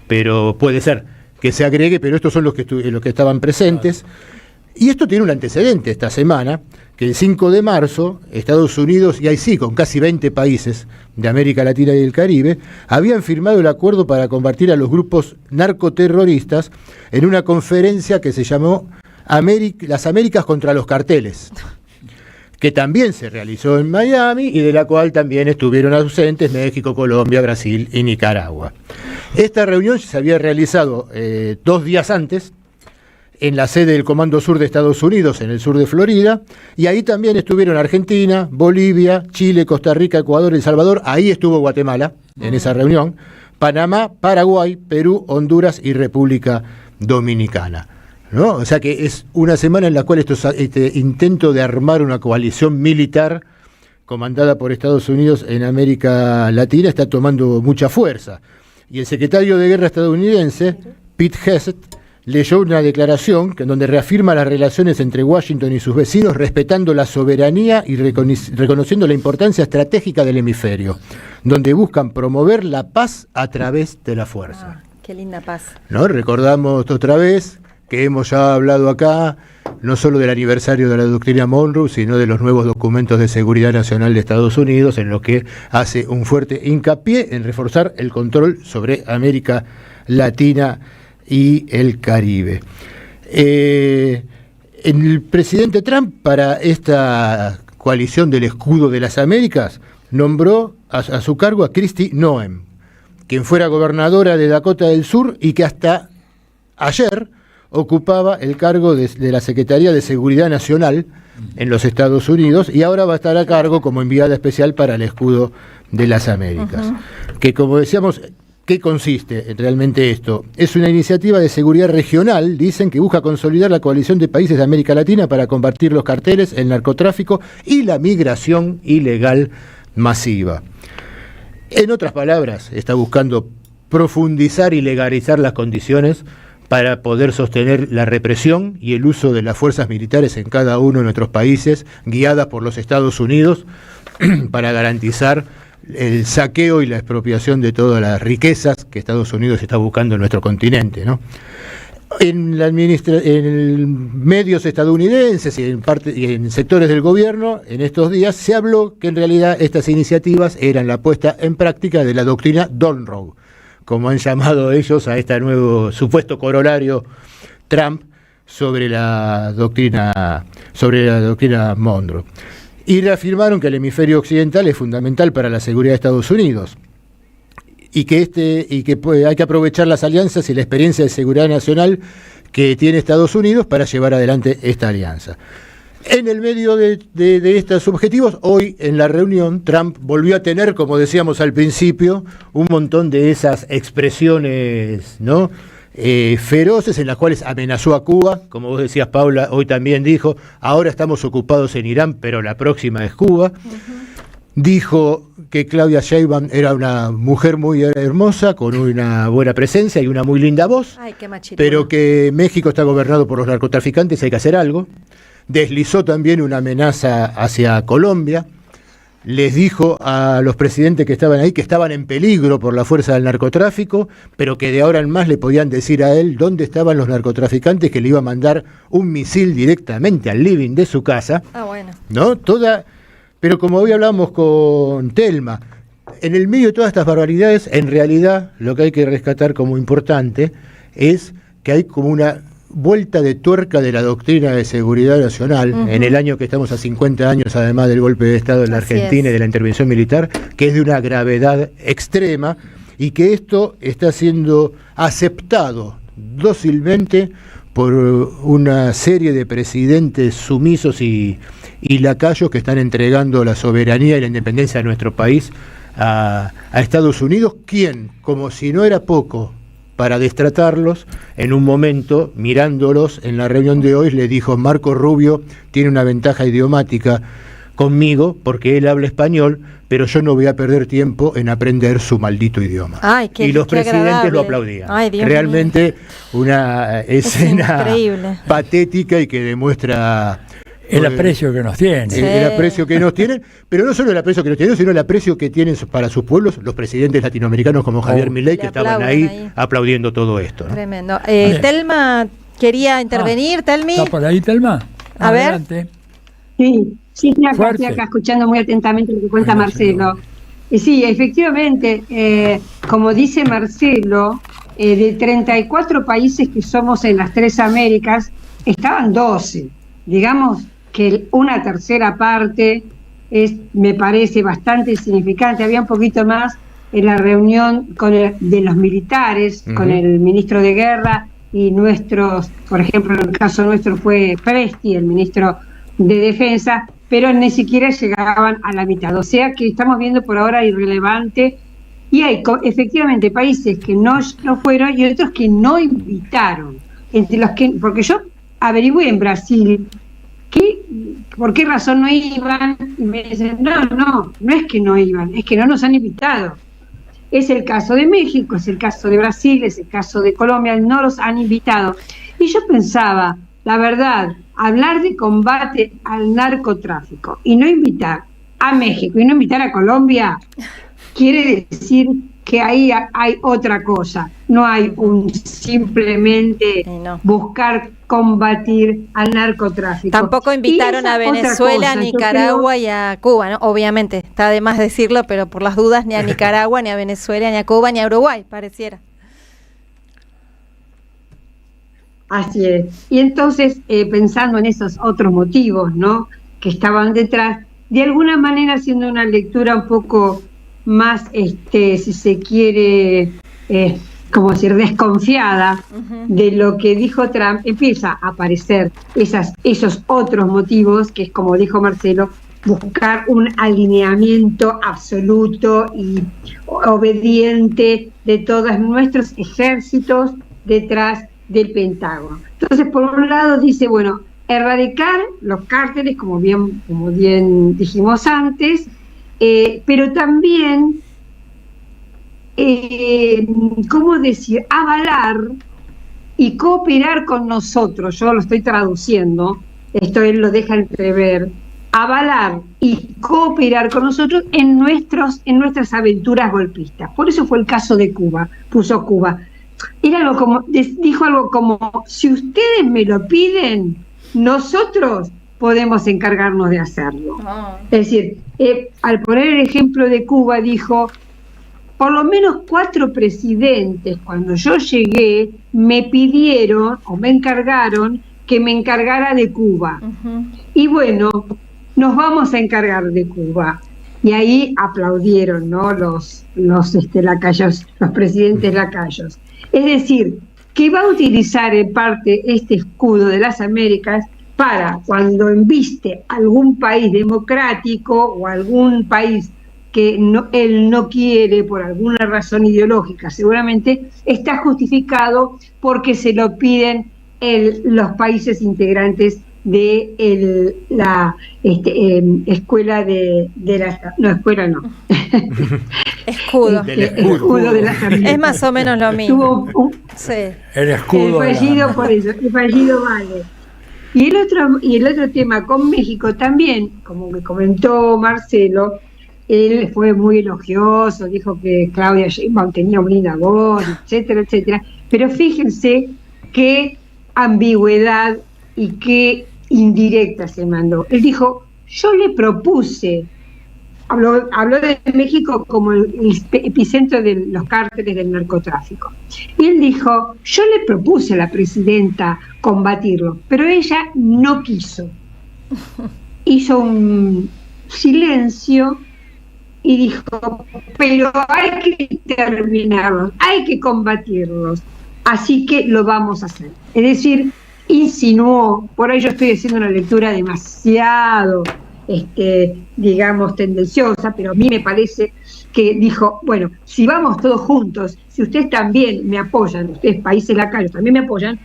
pero puede ser que se agregue, pero estos son los que estaban presentes. Claro. Y esto tiene un antecedente esta semana, que el 5 de marzo, Estados Unidos, y ahí sí, con casi 20 países de América Latina y el Caribe, habían firmado el acuerdo para combatir a los grupos narcoterroristas en una conferencia que se llamó Las Américas contra los carteles, que también se realizó en Miami y de la cual también estuvieron ausentes México, Colombia, Brasil y Nicaragua. Esta reunión se había realizado 2 días antes, en la sede del Comando Sur de Estados Unidos, en el sur de Florida, y ahí también estuvieron Argentina, Bolivia, Chile, Costa Rica, Ecuador, El Salvador, ahí estuvo Guatemala, en esa reunión, Panamá, Paraguay, Perú, Honduras y República Dominicana, ¿no? O sea que es una semana en la cual este intento de armar una coalición militar comandada por Estados Unidos en América Latina está tomando mucha fuerza. Y el secretario de Guerra estadounidense, Pete Hegseth, leyó una declaración en donde reafirma las relaciones entre Washington y sus vecinos, respetando la soberanía y reconociendo la importancia estratégica del hemisferio, donde buscan promover la paz a través de la fuerza. Qué linda paz. ¿No? Recordamos otra vez que hemos ya hablado acá, no solo del aniversario de la doctrina Monroe, sino de los nuevos documentos de seguridad nacional de Estados Unidos, en los que hace un fuerte hincapié en reforzar el control sobre América Latina y el Caribe. El presidente Trump, para esta coalición del escudo de las Américas, nombró a su cargo a Kristi Noem, quien fuera gobernadora de Dakota del Sur y que hasta ayer ocupaba el cargo de la Secretaría de Seguridad Nacional en los Estados Unidos, y ahora va a estar a cargo como enviada especial para el escudo de las Américas. Que, como decíamos, ¿qué consiste realmente esto? Es una iniciativa de seguridad regional, dicen, que busca consolidar la coalición de países de América Latina para combatir los carteles, el narcotráfico y la migración ilegal masiva. En otras palabras, está buscando profundizar y legalizar las condiciones para poder sostener la represión y el uso de las fuerzas militares en cada uno de nuestros países, guiadas por los Estados Unidos, para garantizar el saqueo y la expropiación de todas las riquezas que Estados Unidos está buscando en nuestro continente, ¿no? En medios estadounidenses y en sectores del gobierno, en estos días se habló que en realidad estas iniciativas eran la puesta en práctica de la doctrina Monroe, como han llamado ellos a este nuevo supuesto corolario Trump sobre la doctrina Monroe. Y reafirmaron que el hemisferio occidental es fundamental para la seguridad de Estados Unidos y que hay que aprovechar las alianzas y la experiencia de seguridad nacional que tiene Estados Unidos para llevar adelante esta alianza. En el medio de estos objetivos, hoy en la reunión, Trump volvió a tener, como decíamos al principio, un montón de esas expresiones, ¿no?, feroces, en las cuales amenazó a Cuba. Como vos decías, Paula, hoy también dijo: ahora estamos ocupados en Irán, pero la próxima es Cuba. Dijo que Claudia Sheinbaum era una mujer muy hermosa, con una buena presencia y una muy linda voz. Ay, qué machito. Pero que México está gobernado por los narcotraficantes, hay que hacer algo. deslizó también una amenaza hacia Colombia, les dijo a los presidentes que estaban ahí que estaban en peligro por la fuerza del narcotráfico, pero que de ahora en más le podían decir a él dónde estaban los narcotraficantes, que le iba a mandar un misil directamente al living de su casa. Bueno. ¿No? Pero como hoy hablamos con Telma, en el medio de todas estas barbaridades, en realidad lo que hay que rescatar como importante es que hay como una vuelta de tuerca de la doctrina de seguridad nacional, en el año que estamos a 50 años además del golpe de Estado en la Argentina y de la intervención militar, que es de una gravedad extrema, y que esto está siendo aceptado dócilmente por una serie de presidentes sumisos y lacayos que están entregando la soberanía y la independencia de nuestro país a Estados Unidos, quien, como si no era poco para destratarlos, en un momento, mirándolos en la reunión de hoy, le dijo: Marco Rubio tiene una ventaja idiomática conmigo porque él habla español, pero yo no voy a perder tiempo en aprender su maldito idioma. Y los presidentes agradable. Lo aplaudían. Realmente mío. Una escena patética y que demuestra el aprecio que nos tienen. El aprecio que nos tienen, pero no solo el aprecio que nos tienen, sino el aprecio que tienen para sus pueblos los presidentes latinoamericanos como Javier Milei, que estaban ahí aplaudiendo todo esto, ¿no? Tremendo. Telma quería intervenir. Telmi. ¿Está por ahí, Telma? Adelante. Ver. Sí, estoy acá escuchando muy atentamente lo que cuenta Marcelo. Sí, efectivamente, como dice Marcelo, de 34 países que somos en las 3 Américas, estaban 12. Digamos que una tercera parte me parece bastante significante. Había un poquito más en la reunión de los militares, con el ministro de Guerra y nuestros, por ejemplo, en el caso nuestro fue Presti, el ministro de Defensa, pero ni siquiera llegaban a la mitad. O sea que estamos viendo por ahora irrelevante, y hay efectivamente países que no fueron y otros que no invitaron. Entre los que, porque yo averigüé en Brasil por qué razón no iban, y me dicen, no es que no iban, es que no nos han invitado. Es el caso de México, es el caso de Brasil, es el caso de Colombia, no los han invitado. Y yo pensaba, la verdad, hablar de combate al narcotráfico y no invitar a México y no invitar a Colombia, quiere decir que ahí hay otra cosa, no hay simplemente buscar combatir al narcotráfico. Tampoco invitaron a Venezuela, a Nicaragua y a Cuba, ¿no? Obviamente, está de más decirlo, pero por las dudas ni a Nicaragua, ni a Venezuela, ni a Cuba, ni a Uruguay, pareciera. Así es. Y entonces, pensando en esos otros motivos, ¿no?, que estaban detrás, de alguna manera haciendo una lectura un poco más, si se quiere, como decir, desconfiada de lo que dijo Trump, empieza a aparecer esos otros motivos, que es, como dijo Marcelo, buscar un alineamiento absoluto y obediente de todos nuestros ejércitos detrás del Pentágono. Entonces, por un lado dice, bueno, erradicar los cárteles, como bien dijimos antes, pero también, ¿cómo decir?, avalar y cooperar con nosotros. Yo lo estoy traduciendo, esto él lo deja entrever, avalar y cooperar con nosotros en nuestras aventuras golpistas. Por eso fue el caso de Cuba, puso Cuba. Era algo como, dijo algo como, si ustedes me lo piden, nosotros podemos encargarnos de hacerlo. Es decir, al poner el ejemplo de Cuba, dijo, por lo menos 4 presidentes, cuando yo llegué, me pidieron o me encargaron que me encargara de Cuba. Y bueno, nos vamos a encargar de Cuba. Y ahí aplaudieron, ¿no?, los lacayos, los presidentes lacayos. Es decir, que va a utilizar en parte este escudo de las Américas para, cuando embiste algún país democrático o algún país que él no quiere por alguna razón ideológica, seguramente está justificado porque se lo piden los países integrantes de la escuela escudo. Escudo de las Américas. Es más o menos lo mismo. Sí. El escudo. El fallido por eso, el fallido vale. Y el otro tema con México también, como me comentó Marcelo, él fue muy elogioso, dijo que Claudia Sheinbaum tenía una linda voz, etcétera, etcétera. Pero fíjense qué ambigüedad y qué indirecta se mandó. Él dijo, yo le propuse, habló de México como el epicentro de los cárteles del narcotráfico. Y él dijo, yo le propuse a la presidenta combatirlo, pero ella no quiso. Hizo un silencio y dijo, pero hay que terminarlos, hay que combatirlos, así que lo vamos a hacer. Es decir, insinuó, por ahí yo estoy haciendo una lectura demasiado, digamos, tendenciosa, pero a mí me parece que dijo, bueno, si vamos todos juntos, si ustedes también me apoyan, ustedes países lacayos también me apoyan,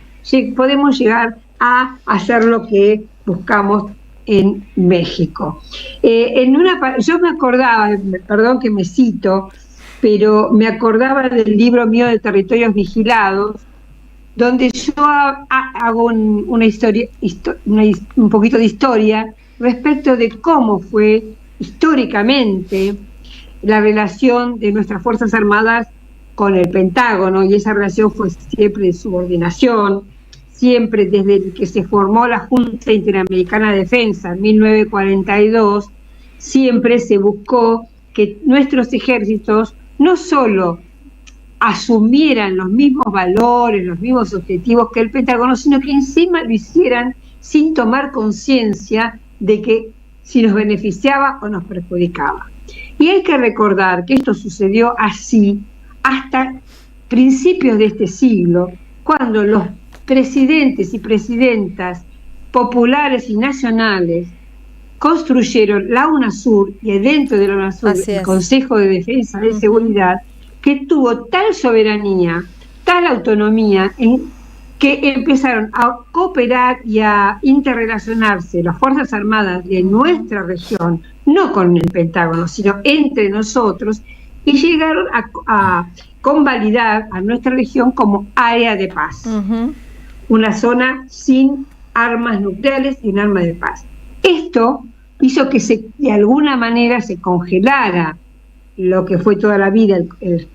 podemos llegar a hacer lo que buscamos en México. Yo me acordaba, perdón que me cito, pero me acordaba del libro mío de Territorios Vigilados, donde yo hago una historia, un poquito de historia respecto de cómo fue históricamente la relación de nuestras Fuerzas Armadas con el Pentágono, y esa relación fue siempre de subordinación, siempre desde que se formó la Junta Interamericana de Defensa en 1942, siempre se buscó que nuestros ejércitos no solo asumieran los mismos valores, los mismos objetivos que el Pentágono, sino que encima lo hicieran sin tomar conciencia de que si nos beneficiaba o nos perjudicaba. Y hay que recordar que esto sucedió así hasta principios de este siglo, cuando los presidentes y presidentas populares y nacionales construyeron la UNASUR, y dentro de la UNASUR el Consejo de Defensa y Seguridad, que tuvo tal soberanía, tal autonomía, que empezaron a cooperar y a interrelacionarse las Fuerzas Armadas de nuestra región, no con el Pentágono, sino entre nosotros, y llegaron a convalidar a nuestra región como área de paz. Una zona sin armas nucleares y un arma de paz. Esto hizo que de alguna manera se congelara lo que fue toda la vida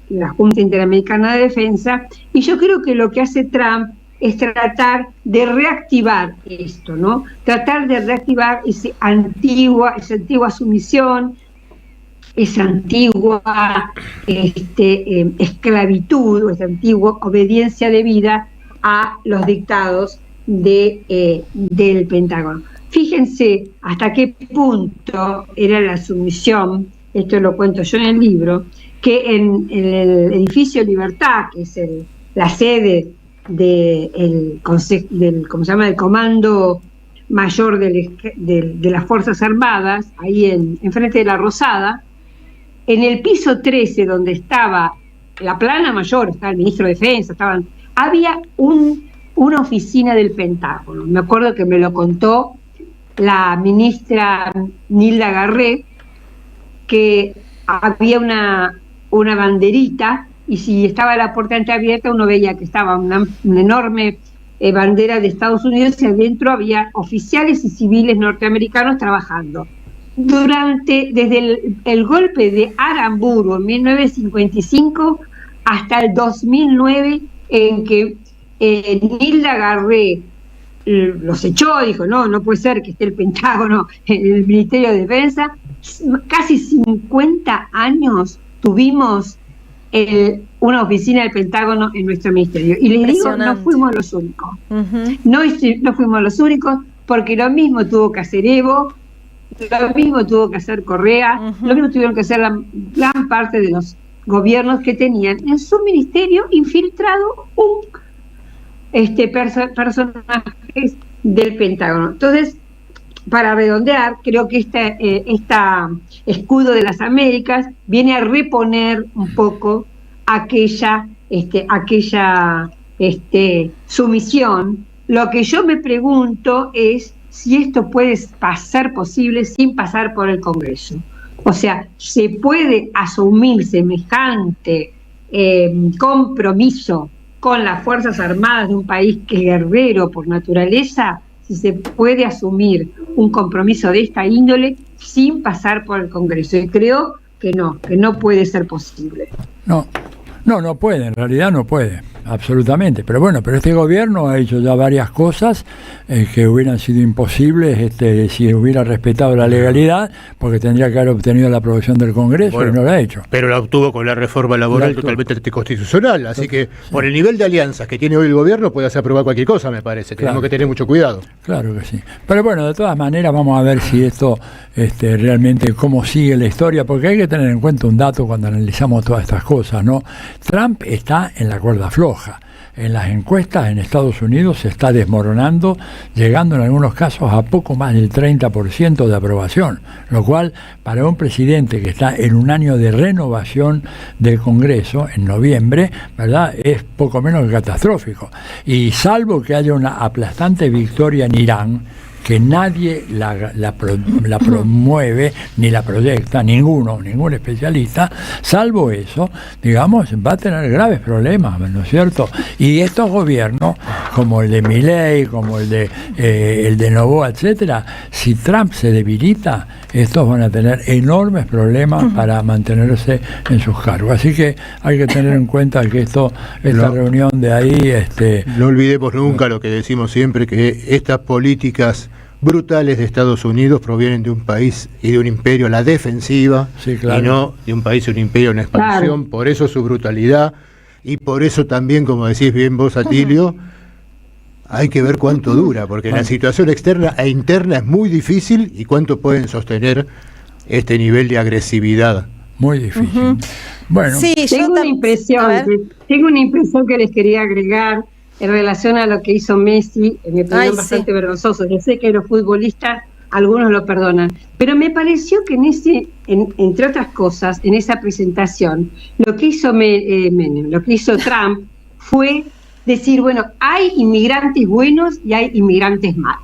la Junta Interamericana de Defensa, y yo creo que lo que hace Trump es tratar de reactivar esto, ¿no? Tratar de reactivar esa antigua sumisión, esa antigua esclavitud, o esa antigua obediencia debida a los dictados del Pentágono. Fíjense hasta qué punto era la sumisión, esto lo cuento yo en el libro, que en el edificio Libertad, que es la sede del Comando Mayor de las Fuerzas Armadas, ahí enfrente de la Rosada, en el piso 13, donde estaba la plana mayor, estaba el ministro de Defensa, había una oficina del Pentágono. Me acuerdo que me lo contó la ministra Nilda Garré, que había una banderita, y si estaba la puerta entreabierta uno veía que estaba una enorme bandera de Estados Unidos, y adentro había oficiales y civiles norteamericanos trabajando. Desde el golpe de Aramburu en 1955 hasta el 2009, en que Nilda Garré los echó, dijo, no puede ser que esté el Pentágono en el Ministerio de Defensa. Casi 50 años tuvimos una oficina del Pentágono en nuestro ministerio. Y les digo, no fuimos los únicos. No fuimos los únicos, porque lo mismo tuvo que hacer Evo, lo mismo tuvo que hacer Correa, lo mismo tuvieron que hacer la gran parte de los gobiernos que tenían en su ministerio infiltrado personajes del Pentágono. Entonces, para redondear, creo que esta escudo de las Américas viene a reponer un poco aquella sumisión. Lo que yo me pregunto es si esto puede ser posible sin pasar por el Congreso. O sea, ¿se puede asumir semejante compromiso con las Fuerzas Armadas de un país que es guerrero por naturaleza, si se puede asumir un compromiso de esta índole sin pasar por el Congreso. Y creo que no puede ser posible. No puede, en realidad no puede, absolutamente. Pero bueno, este gobierno ha hecho ya varias cosas que hubieran sido imposibles si hubiera respetado la legalidad, porque tendría que haber obtenido la aprobación del Congreso, y no lo ha hecho. Pero la obtuvo con la reforma laboral totalmente anticonstitucional, así que por el nivel de alianzas que tiene hoy el gobierno puede hacer aprobar cualquier cosa, me parece. Tenemos que tener mucho cuidado. Claro que sí. Pero bueno, de todas maneras vamos a ver si esto realmente, cómo sigue la historia, porque hay que tener en cuenta un dato cuando analizamos todas estas cosas, ¿no? Trump está en la cuerda floja. En las encuestas en Estados Unidos se está desmoronando, llegando en algunos casos a poco más del 30% de aprobación, lo cual para un presidente que está en un año de renovación del Congreso, en noviembre, ¿verdad?, es poco menos que catastrófico. Y salvo que haya una aplastante victoria en Irán, que nadie la promueve ni la proyecta, ningún especialista, salvo eso, digamos, va a tener graves problemas, ¿no es cierto? Y estos gobiernos, como el de Milei, como el de Noboa, etcétera, si Trump se debilita, estos van a tener enormes problemas para mantenerse en sus cargos. Así que hay que tener en cuenta que esta reunión de ahí... No olvidemos nunca lo que decimos siempre, que estas políticas brutales de Estados Unidos provienen de un país y de un imperio a la defensiva, sí, claro, y no de un país y un imperio en expansión. Claro. Por eso su brutalidad, y por eso también, como decís bien vos, Atilio, hay que ver cuánto dura, porque la situación externa e interna es muy difícil, y cuánto pueden sostener este nivel de agresividad. Muy difícil. Bueno, sí, tengo una impresión que les quería agregar en relación a lo que hizo Messi, en mi opinión bastante vergonzoso. Yo sé que los futbolistas, algunos lo perdonan, pero me pareció que entre otras cosas, en esa presentación, lo que hizo lo que hizo Trump fue decir, bueno, hay inmigrantes buenos y hay inmigrantes malos.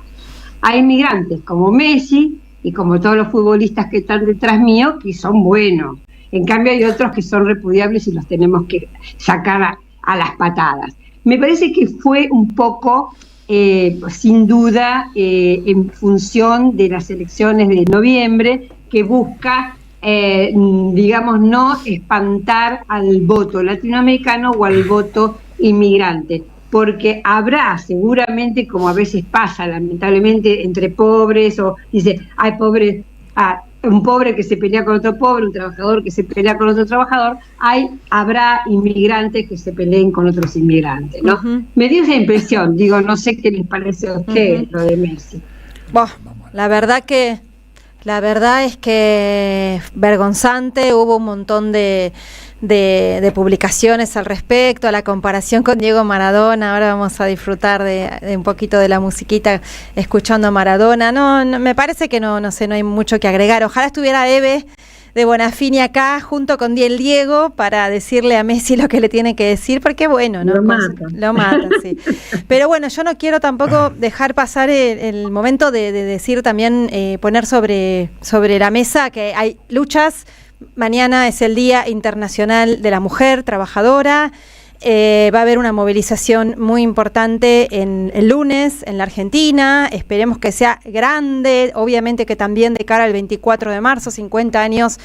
Hay inmigrantes como Messi y como todos los futbolistas que están detrás mío, que son buenos. En cambio hay otros que son repudiables y los tenemos que sacar a las patadas. Me parece que fue un poco, sin duda, en función de las elecciones de noviembre, que busca, digamos, no espantar al voto latinoamericano o al voto inmigrante, porque habrá seguramente, como a veces pasa lamentablemente entre pobres, o dice, hay pobres, un pobre que se pelea con otro pobre, un trabajador que se pelea con otro trabajador, habrá inmigrantes que se peleen con otros inmigrantes, ¿no? Me dio esa impresión, digo, no sé qué les parece a usted lo de Messi. La verdad es que vergonzante, hubo un montón de publicaciones al respecto, la comparación con Diego Maradona. Ahora vamos a disfrutar de un poquito de la musiquita escuchando a Maradona. No, me parece que no hay mucho que agregar. Ojalá estuviera Eve de Bonafini acá junto con Diego para decirle a Messi lo que le tiene que decir, porque bueno, ¿no? Lo mata, sí. Pero bueno, yo no quiero tampoco dejar pasar el momento de decir también, poner sobre la mesa que hay luchas. Mañana es el Día Internacional de la Mujer Trabajadora. Va a haber una movilización muy importante el lunes en la Argentina. Esperemos que sea grande, obviamente que también de cara al 24 de marzo, 50 años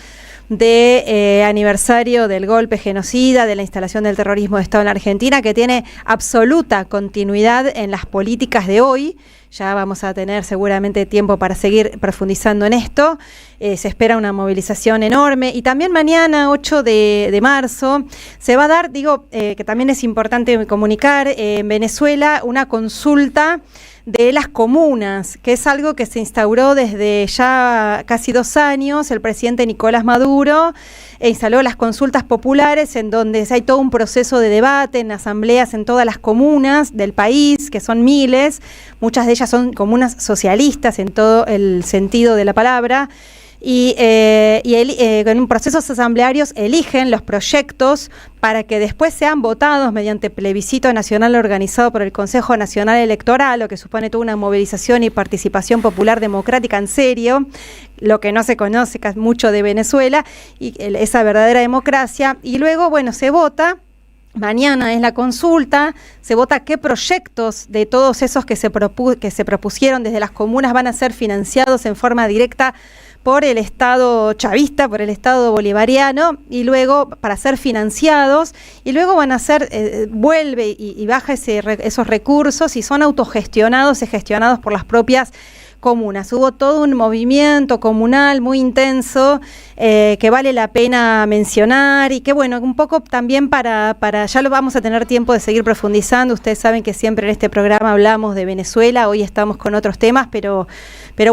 de aniversario del golpe genocida, de la instalación del terrorismo de Estado en la Argentina, que tiene absoluta continuidad en las políticas de hoy. Ya vamos a tener seguramente tiempo para seguir profundizando en esto. Se espera una movilización enorme. Y también mañana, 8 de marzo, se va a dar, que también es importante comunicar, en Venezuela una consulta de las comunas, que es algo que se instauró desde ya casi 2 años. El presidente Nicolás Maduro instaló las consultas populares, en donde hay todo un proceso de debate en asambleas en todas las comunas del país, que son miles. Muchas de ellas son comunas socialistas en todo el sentido de la palabra. Y en procesos asamblearios eligen los proyectos para que después sean votados mediante plebiscito nacional organizado por el Consejo Nacional Electoral, lo que supone toda una movilización y participación popular democrática en serio, lo que no se conoce mucho de Venezuela, y esa verdadera democracia. Y luego, bueno, se vota Mañana es la consulta, se vota qué proyectos de todos esos que se propusieron desde las comunas van a ser financiados en forma directa por el Estado chavista, por el Estado bolivariano, y luego para ser financiados, y luego van a ser, vuelve y baja esos recursos y son autogestionados y gestionados por las propias comunas. Hubo todo un movimiento comunal muy intenso que vale la pena mencionar y que bueno, un poco también para ya lo vamos a tener tiempo de seguir profundizando. Ustedes saben que siempre en este programa hablamos de Venezuela, hoy estamos con otros temas, pero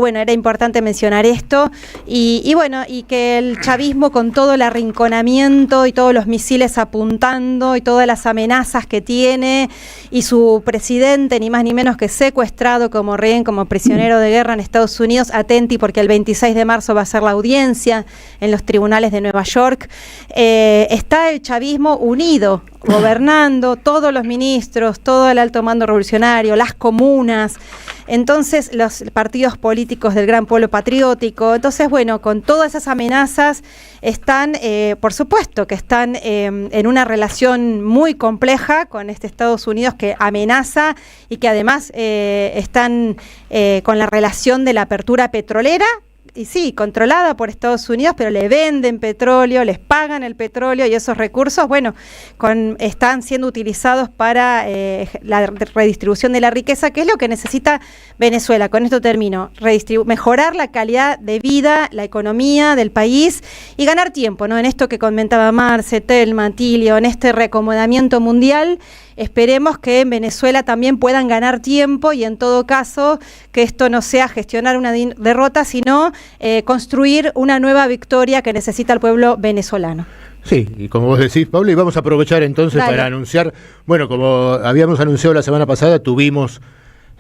bueno, era importante mencionar esto y bueno, y que el chavismo con todo el arrinconamiento y todos los misiles apuntando y todas las amenazas que tiene y su presidente ni más ni menos que secuestrado como rehén, como prisionero de guerra en Estados Unidos, atenti porque el 26 de marzo va a ser la audiencia en los tribunales de Nueva York, está el chavismo unido, gobernando, todos los ministros, todo el alto mando revolucionario, las comunas, entonces los partidos políticos del gran pueblo patriótico. Entonces, bueno, con todas esas amenazas están, por supuesto, que están en una relación muy compleja con este Estados Unidos que amenaza y que además están con la relación de la apertura petrolera, y sí, controlada por Estados Unidos, pero le venden petróleo, les pagan el petróleo y esos recursos, bueno, están siendo utilizados para la redistribución de la riqueza, que es lo que necesita Venezuela. Con esto termino. Mejorar la calidad de vida, la economía del país y ganar tiempo, ¿no? En esto que comentaba Marce, Telma, Tilio, en este reacomodamiento mundial. Esperemos que en Venezuela también puedan ganar tiempo y en todo caso que esto no sea gestionar una derrota, sino construir una nueva victoria que necesita el pueblo venezolano. Sí, y como vos decís, Pablo, y vamos a aprovechar entonces para anunciar, bueno, como habíamos anunciado la semana pasada, tuvimos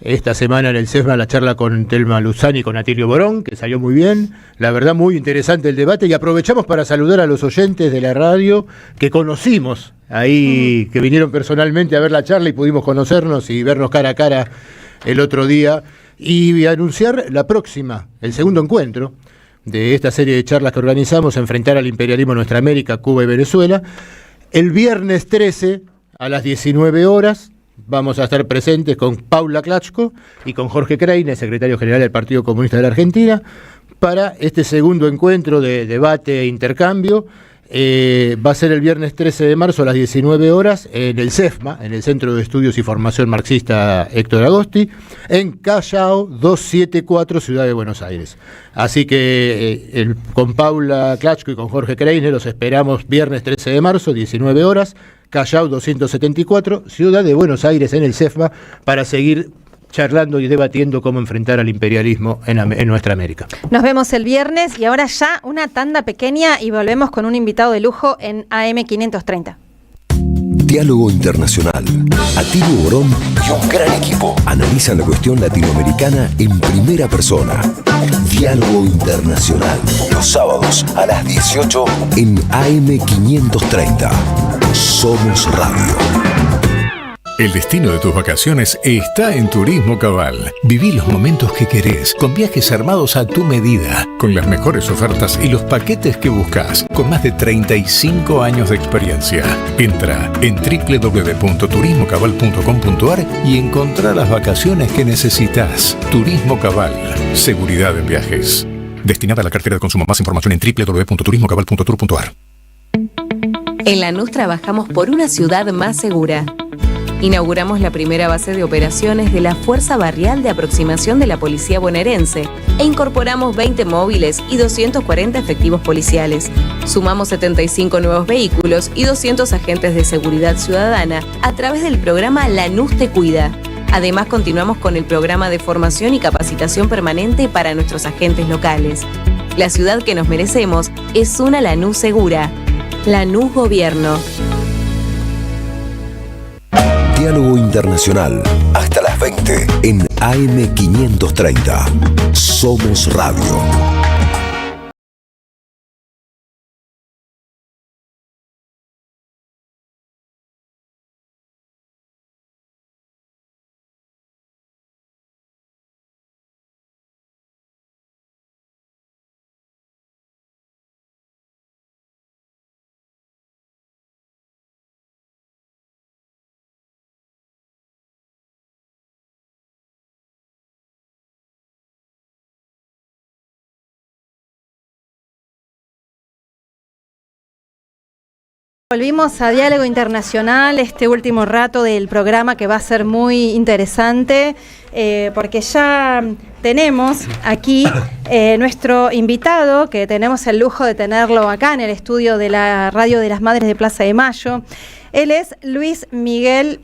esta semana en el CESMA la charla con Telma Luzani y con Atilio Borón, que salió muy bien, la verdad muy interesante el debate, y aprovechamos para saludar a los oyentes de la radio que conocimos ahí, que vinieron personalmente a ver la charla y pudimos conocernos y vernos cara a cara el otro día, y anunciar la próxima, el segundo encuentro de esta serie de charlas que organizamos, Enfrentar al imperialismo en nuestra América, Cuba y Venezuela, el viernes 13 a las 19 horas, vamos a estar presentes con Paula Klachko y con Jorge Kreiner, secretario general del Partido Comunista de la Argentina, para este segundo encuentro de debate e intercambio. Va a ser el viernes 13 de marzo a las 19 horas en el CEFMA, en el Centro de Estudios y Formación Marxista Héctor Agosti, en Callao 274, Ciudad de Buenos Aires. Así que con Paula Klachko y con Jorge Kreiner los esperamos viernes 13 de marzo, 19 horas, Callao 274, Ciudad de Buenos Aires, en el CEFMA, para seguir charlando y debatiendo cómo enfrentar al imperialismo en nuestra América. Nos vemos el viernes y ahora ya una tanda pequeña y volvemos con un invitado de lujo en AM530. Diálogo Internacional. Atilio Borón y un gran equipo analizan la cuestión latinoamericana en primera persona. Diálogo Internacional. Los sábados a las 18 en AM530. Somos Radio. El destino de tus vacaciones está en Turismo Cabal. Viví los momentos que querés, con viajes armados a tu medida, con las mejores ofertas y los paquetes que buscas, con más de 35 años de experiencia. Entra en www.turismocabal.com.ar y encontrá las vacaciones que necesitas. Turismo Cabal. Seguridad en viajes. Destinada a la cartera de consumo. Más información en www.turismocabal.tour.ar. En Lanús trabajamos por una ciudad más segura. Inauguramos la primera base de operaciones de la Fuerza Barrial de Aproximación de la Policía Bonaerense e incorporamos 20 móviles y 240 efectivos policiales. Sumamos 75 nuevos vehículos y 200 agentes de seguridad ciudadana a través del programa Lanús Te Cuida. Además, continuamos con el programa de formación y capacitación permanente para nuestros agentes locales. La ciudad que nos merecemos es una Lanús segura. Lanús Gobierno. Diálogo Internacional, hasta las 20 en AM530. Somos Radio. Volvimos a Diálogo Internacional, este último rato del programa que va a ser muy interesante, porque ya tenemos aquí nuestro invitado, que tenemos el lujo de tenerlo acá en el estudio de la Radio de las Madres de Plaza de Mayo. Él es Luis Miguel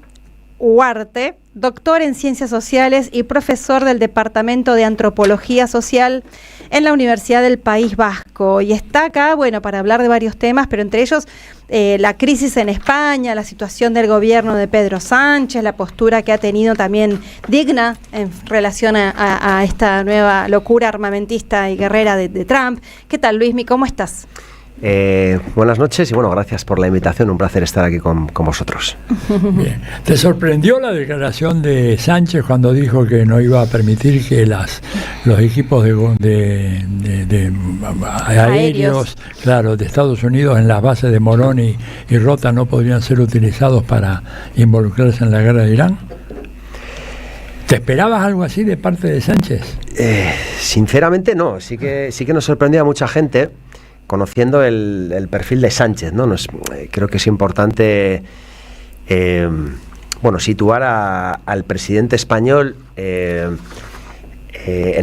Huarte, doctor en Ciencias Sociales y profesor del Departamento de Antropología Social en la Universidad del País Vasco. Y está acá, bueno, para hablar de varios temas, pero entre ellos la crisis en España, la situación del gobierno de Pedro Sánchez, la postura que ha tenido también digna en relación a esta nueva locura armamentista y guerrera de Trump. ¿Qué tal, Luismi? ¿Cómo estás? Buenas noches y bueno, gracias por la invitación, un placer estar aquí con vosotros. Bien. ¿Te sorprendió la declaración de Sánchez cuando dijo que no iba a permitir que los equipos de aéreos, claro, de Estados Unidos en las bases de Morón y Rota no podrían ser utilizados para involucrarse en la guerra de Irán? ¿Te esperabas algo así de parte de Sánchez? Sinceramente no, sí que nos sorprendió a mucha gente conociendo el perfil de Sánchez, ¿no? Creo que es importante situar al presidente español en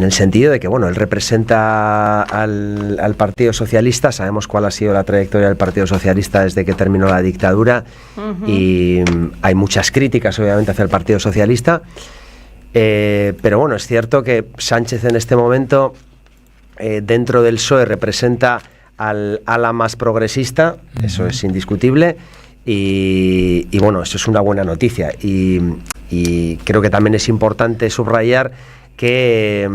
el sentido de que él representa al Partido Socialista. Sabemos cuál ha sido la trayectoria del Partido Socialista desde que terminó la dictadura, y hay muchas críticas obviamente hacia el Partido Socialista, pero es cierto que Sánchez en este momento dentro del PSOE representa al ala más progresista, eso es indiscutible, y eso es una buena noticia, y creo que también es importante subrayar que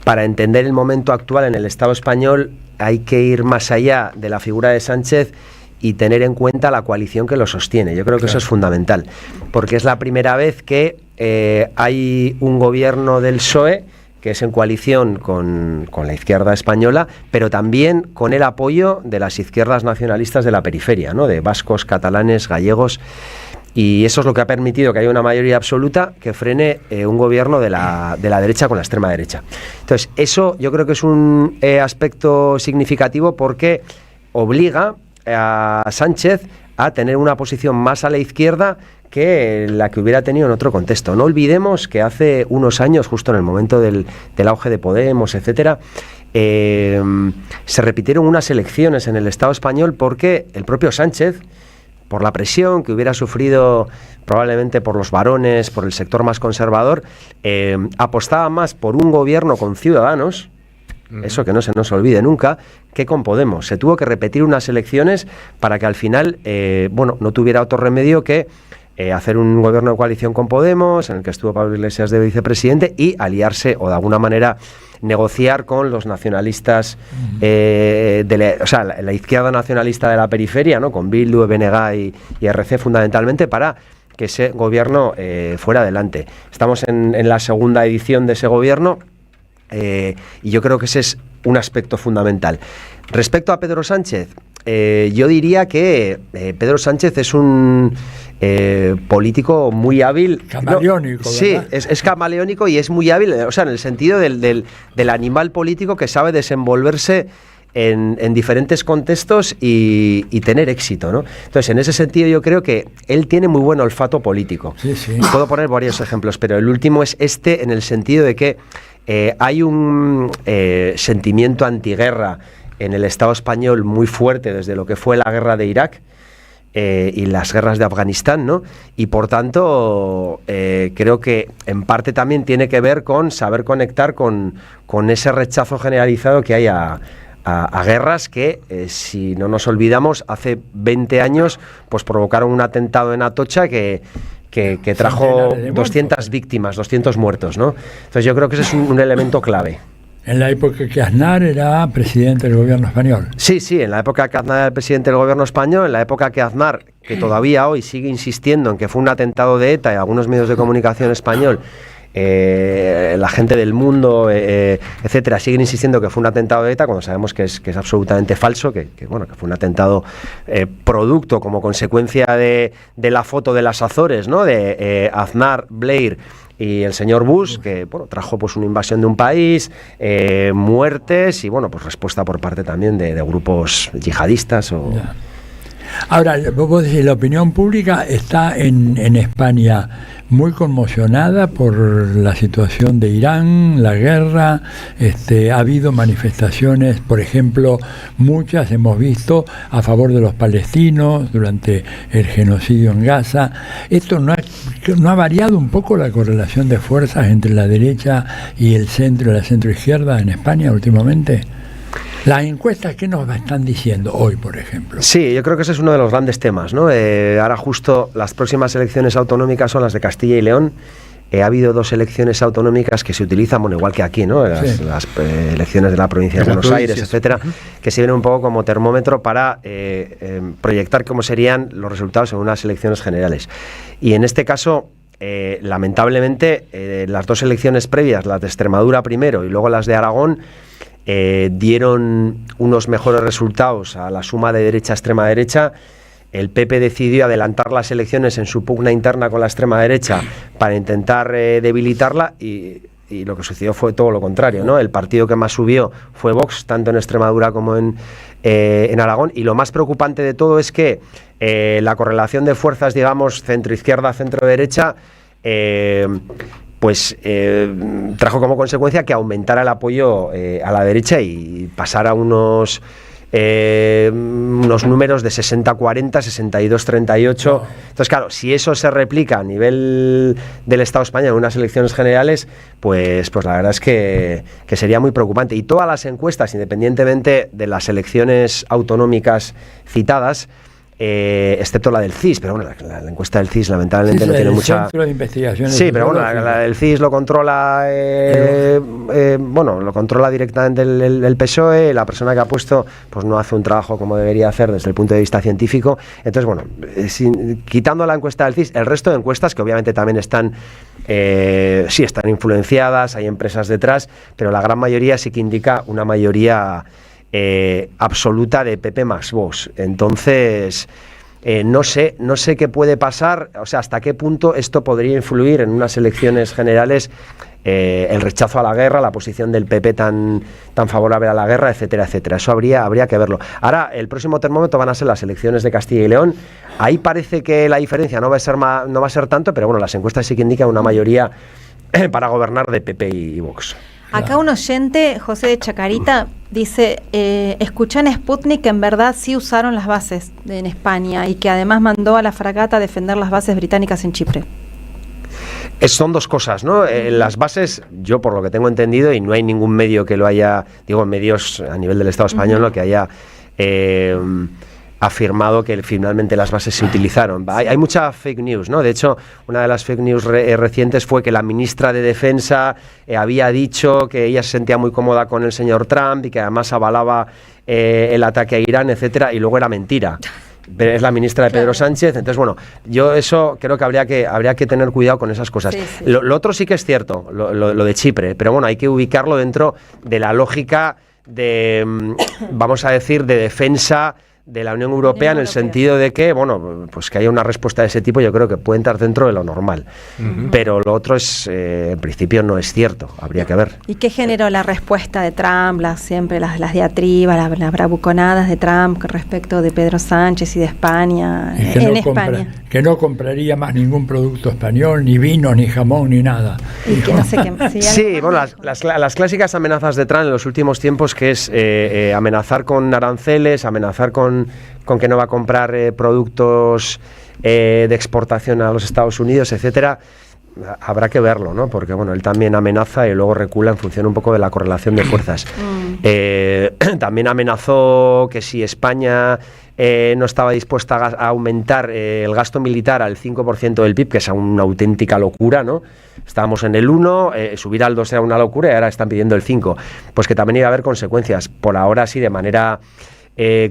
para entender el momento actual en el Estado español hay que ir más allá de la figura de Sánchez y tener en cuenta la coalición que lo sostiene. Yo creo que eso es fundamental, porque es la primera vez que hay un gobierno del PSOE que es en coalición con la izquierda española, pero también con el apoyo de las izquierdas nacionalistas de la periferia, ¿no? De vascos, catalanes, gallegos, y eso es lo que ha permitido que haya una mayoría absoluta que frene un gobierno de la derecha con la extrema derecha. Entonces, eso yo creo que es un aspecto significativo, porque obliga a Sánchez a tener una posición más a la izquierda que la que hubiera tenido en otro contexto. No olvidemos que hace unos años, justo en el momento del auge de Podemos, etcétera, se repitieron unas elecciones en el Estado español porque el propio Sánchez, por la presión que hubiera sufrido probablemente por los varones, por el sector más conservador, apostaba más por un gobierno con Ciudadanos, eso que no se nos olvide nunca, que con Podemos. Se tuvo que repetir unas elecciones para que al final no tuviera otro remedio que hacer un gobierno de coalición con Podemos, en el que estuvo Pablo Iglesias de vicepresidente, y aliarse o de alguna manera negociar con los nacionalistas, la izquierda nacionalista de la periferia, ¿no? Con Bildu, BNG y RC fundamentalmente, para que ese gobierno fuera adelante. Estamos en la segunda edición de ese gobierno, y yo creo que ese es un aspecto fundamental. Respecto a Pedro Sánchez, yo diría que Pedro Sánchez es un político muy hábil. Camaleónico, sí, ¿verdad? es camaleónico y es muy hábil, en el sentido del animal político que sabe desenvolverse en diferentes contextos y tener éxito, ¿no? Entonces, en ese sentido yo creo que él tiene muy buen olfato político. Sí. Puedo poner varios ejemplos, pero el último es en el sentido de que hay un sentimiento antiguerra en el Estado español muy fuerte desde lo que fue la guerra de Irak y las guerras de Afganistán, ¿no? Y por tanto creo que en parte también tiene que ver con saber conectar con ese rechazo generalizado que hay a guerras que, si no nos olvidamos, hace 20 años pues provocaron un atentado en Atocha que trajo 200 víctimas, 200 muertos, ¿no? Entonces yo creo que ese es un elemento clave. En la época que Aznar era presidente del gobierno español. Sí, en la época que Aznar era el presidente del gobierno español, en la época que Aznar, que todavía hoy sigue insistiendo en que fue un atentado de ETA, y algunos medios de comunicación español, la gente del Mundo, etcétera, siguen insistiendo que fue un atentado de ETA, cuando sabemos que es absolutamente falso, que fue un atentado producto como consecuencia de la foto de las Azores, ¿no? De Aznar, Blair y el señor Bush, que bueno, trajo pues una invasión de un país, muertes y bueno, pues respuesta por parte también de grupos yihadistas o... Ya. Ahora, vos decís, la opinión pública está en España muy conmocionada por la situación de Irán, la guerra. Ha habido manifestaciones, por ejemplo, muchas hemos visto a favor de los palestinos durante el genocidio en Gaza. ¿Esto no ha variado un poco la correlación de fuerzas entre la derecha y el centro y la centroizquierda en España últimamente? Las encuestas, ¿qué nos están diciendo hoy, por ejemplo? Sí, yo creo que ese es uno de los grandes temas, ¿no? Ahora justo las próximas elecciones autonómicas son las de Castilla y León. Ha habido 2 elecciones autonómicas que se utilizan, bueno, igual que aquí, ¿no? Las elecciones de la provincia de Buenos Aires, etcétera, que sirven un poco como termómetro para proyectar cómo serían los resultados en unas elecciones generales. Y en este caso, lamentablemente, las 2 elecciones previas, las de Extremadura primero y luego las de Aragón, dieron unos mejores resultados a la suma de derecha-extrema derecha. El PP decidió adelantar las elecciones en su pugna interna con la extrema derecha para intentar debilitarla y lo que sucedió fue todo lo contrario, ¿no? El partido que más subió fue Vox, tanto en Extremadura como en Aragón, y lo más preocupante de todo es que la correlación de fuerzas, digamos, centro-izquierda, centro-derecha, trajo como consecuencia que aumentara el apoyo a la derecha y pasara unos números de 60-40, 62-38. Entonces, claro, si eso se replica a nivel del Estado español en unas elecciones generales, pues la verdad es que sería muy preocupante. Y todas las encuestas, independientemente de las elecciones autonómicas citadas, excepto la del CIS, pero bueno, la encuesta del CIS lamentablemente no tiene mucha... Centro de Investigaciones. Sí, pero bueno, la del CIS lo controla lo controla directamente el PSOE. La persona que ha puesto pues no hace un trabajo como debería hacer desde el punto de vista científico. Entonces, bueno, quitando la encuesta del CIS, el resto de encuestas, que obviamente también están influenciadas, hay empresas detrás, pero la gran mayoría sí que indica una mayoría absoluta de PP más Vox. Entonces, no sé qué puede pasar, o sea, hasta qué punto esto podría influir en unas elecciones generales, el rechazo a la guerra, la posición del PP tan favorable a la guerra, etcétera, etcétera. Eso habría que verlo. Ahora, el próximo termómetro van a ser las elecciones de Castilla y León. Ahí parece que la diferencia no va a ser tanto, pero bueno, las encuestas sí que indican una mayoría para gobernar de PP y Vox. Acá un oyente, José de Chacarita, dice, escuché en Sputnik que en verdad sí usaron las bases en España y que además mandó a la fragata a defender las bases británicas en Chipre. Son 2 cosas, ¿no? Las bases, yo por lo que tengo entendido, y no hay ningún medio que lo haya, digo, medios a nivel del Estado español, lo que haya afirmado que finalmente las bases se utilizaron. Hay mucha fake news, ¿no? De hecho, una de las fake news recientes fue que la ministra de Defensa había dicho que ella se sentía muy cómoda con el señor Trump y que además avalaba el ataque a Irán, etcétera, y luego era mentira. Es la ministra de Pedro Sánchez. Entonces, bueno, yo eso creo que habría que tener cuidado con esas cosas. Sí. Lo otro sí que es cierto, lo de Chipre, pero bueno, hay que ubicarlo dentro de la lógica de, vamos a decir, de defensa de la Unión Europea, en el sentido de que, bueno, pues que haya una respuesta de ese tipo, yo creo que puede entrar dentro de lo normal. Pero lo otro es, en principio no es cierto, habría que ver. ¿Y qué generó la respuesta de Trump, siempre las diatribas, las bravuconadas de Trump respecto de Pedro Sánchez y de España, España? Que no compraría más ningún producto español, ni vino, ni jamón, ni nada. Y que no sé qué. Sí, bueno, las clásicas amenazas de Trump en los últimos tiempos, que es amenazar con aranceles, amenazar con que no va a comprar productos de exportación a los Estados Unidos, etcétera. Habrá que verlo, ¿no? Porque bueno, él también amenaza y luego recula en función un poco de la correlación de fuerzas. También amenazó que si España no estaba dispuesta a aumentar el gasto militar al 5% del PIB, que es una auténtica locura, ¿no? Estábamos en el 1, subir al 2 era una locura y ahora están pidiendo el 5. Pues que también iba a haber consecuencias. Por ahora sí, de manera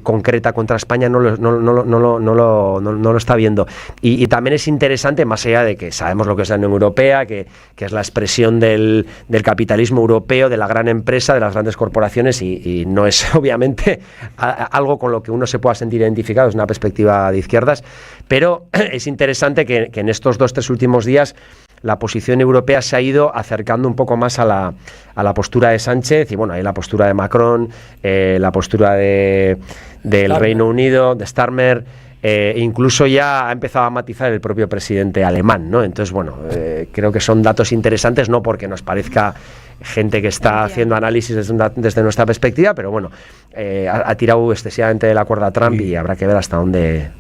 concreta contra España no lo está viendo. Y también es interesante, más allá de que sabemos lo que es la Unión Europea, que es la expresión del capitalismo europeo, de la gran empresa, de las grandes corporaciones, y no es obviamente algo con lo que uno se pueda sentir identificado, es una perspectiva de izquierdas, pero es interesante que en estos 2-3 últimos días la posición europea se ha ido acercando un poco más a la postura de Sánchez, y bueno, hay la postura de Macron, la postura del Reino Unido, de Starmer, incluso ya ha empezado a matizar el propio presidente alemán, ¿no? Entonces, bueno, creo que son datos interesantes, no porque nos parezca gente que está haciendo análisis desde nuestra perspectiva, pero bueno, ha tirado excesivamente de la cuerda a Trump y habrá que ver hasta dónde